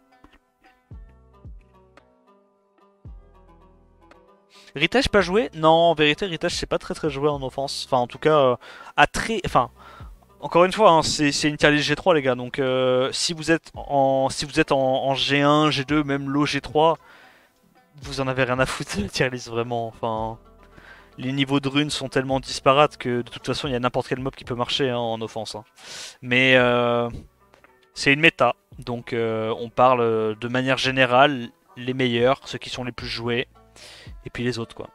Ritage pas joué? Non, en vérité, Ritage c'est pas très joué en offense. Enfin, en tout cas, à très. Enfin, encore une fois, hein, c'est une tier list G3, les gars. Donc, si vous êtes en G1, G2, même low G3, vous en avez rien à foutre de la tier list vraiment. Enfin, les niveaux de runes sont tellement disparates que de toute façon, il y a n'importe quel mob qui peut marcher hein, en offense. Hein. Mais c'est une méta. Donc, on parle de manière générale les meilleurs, ceux qui sont les plus joués. Et puis les autres quoi.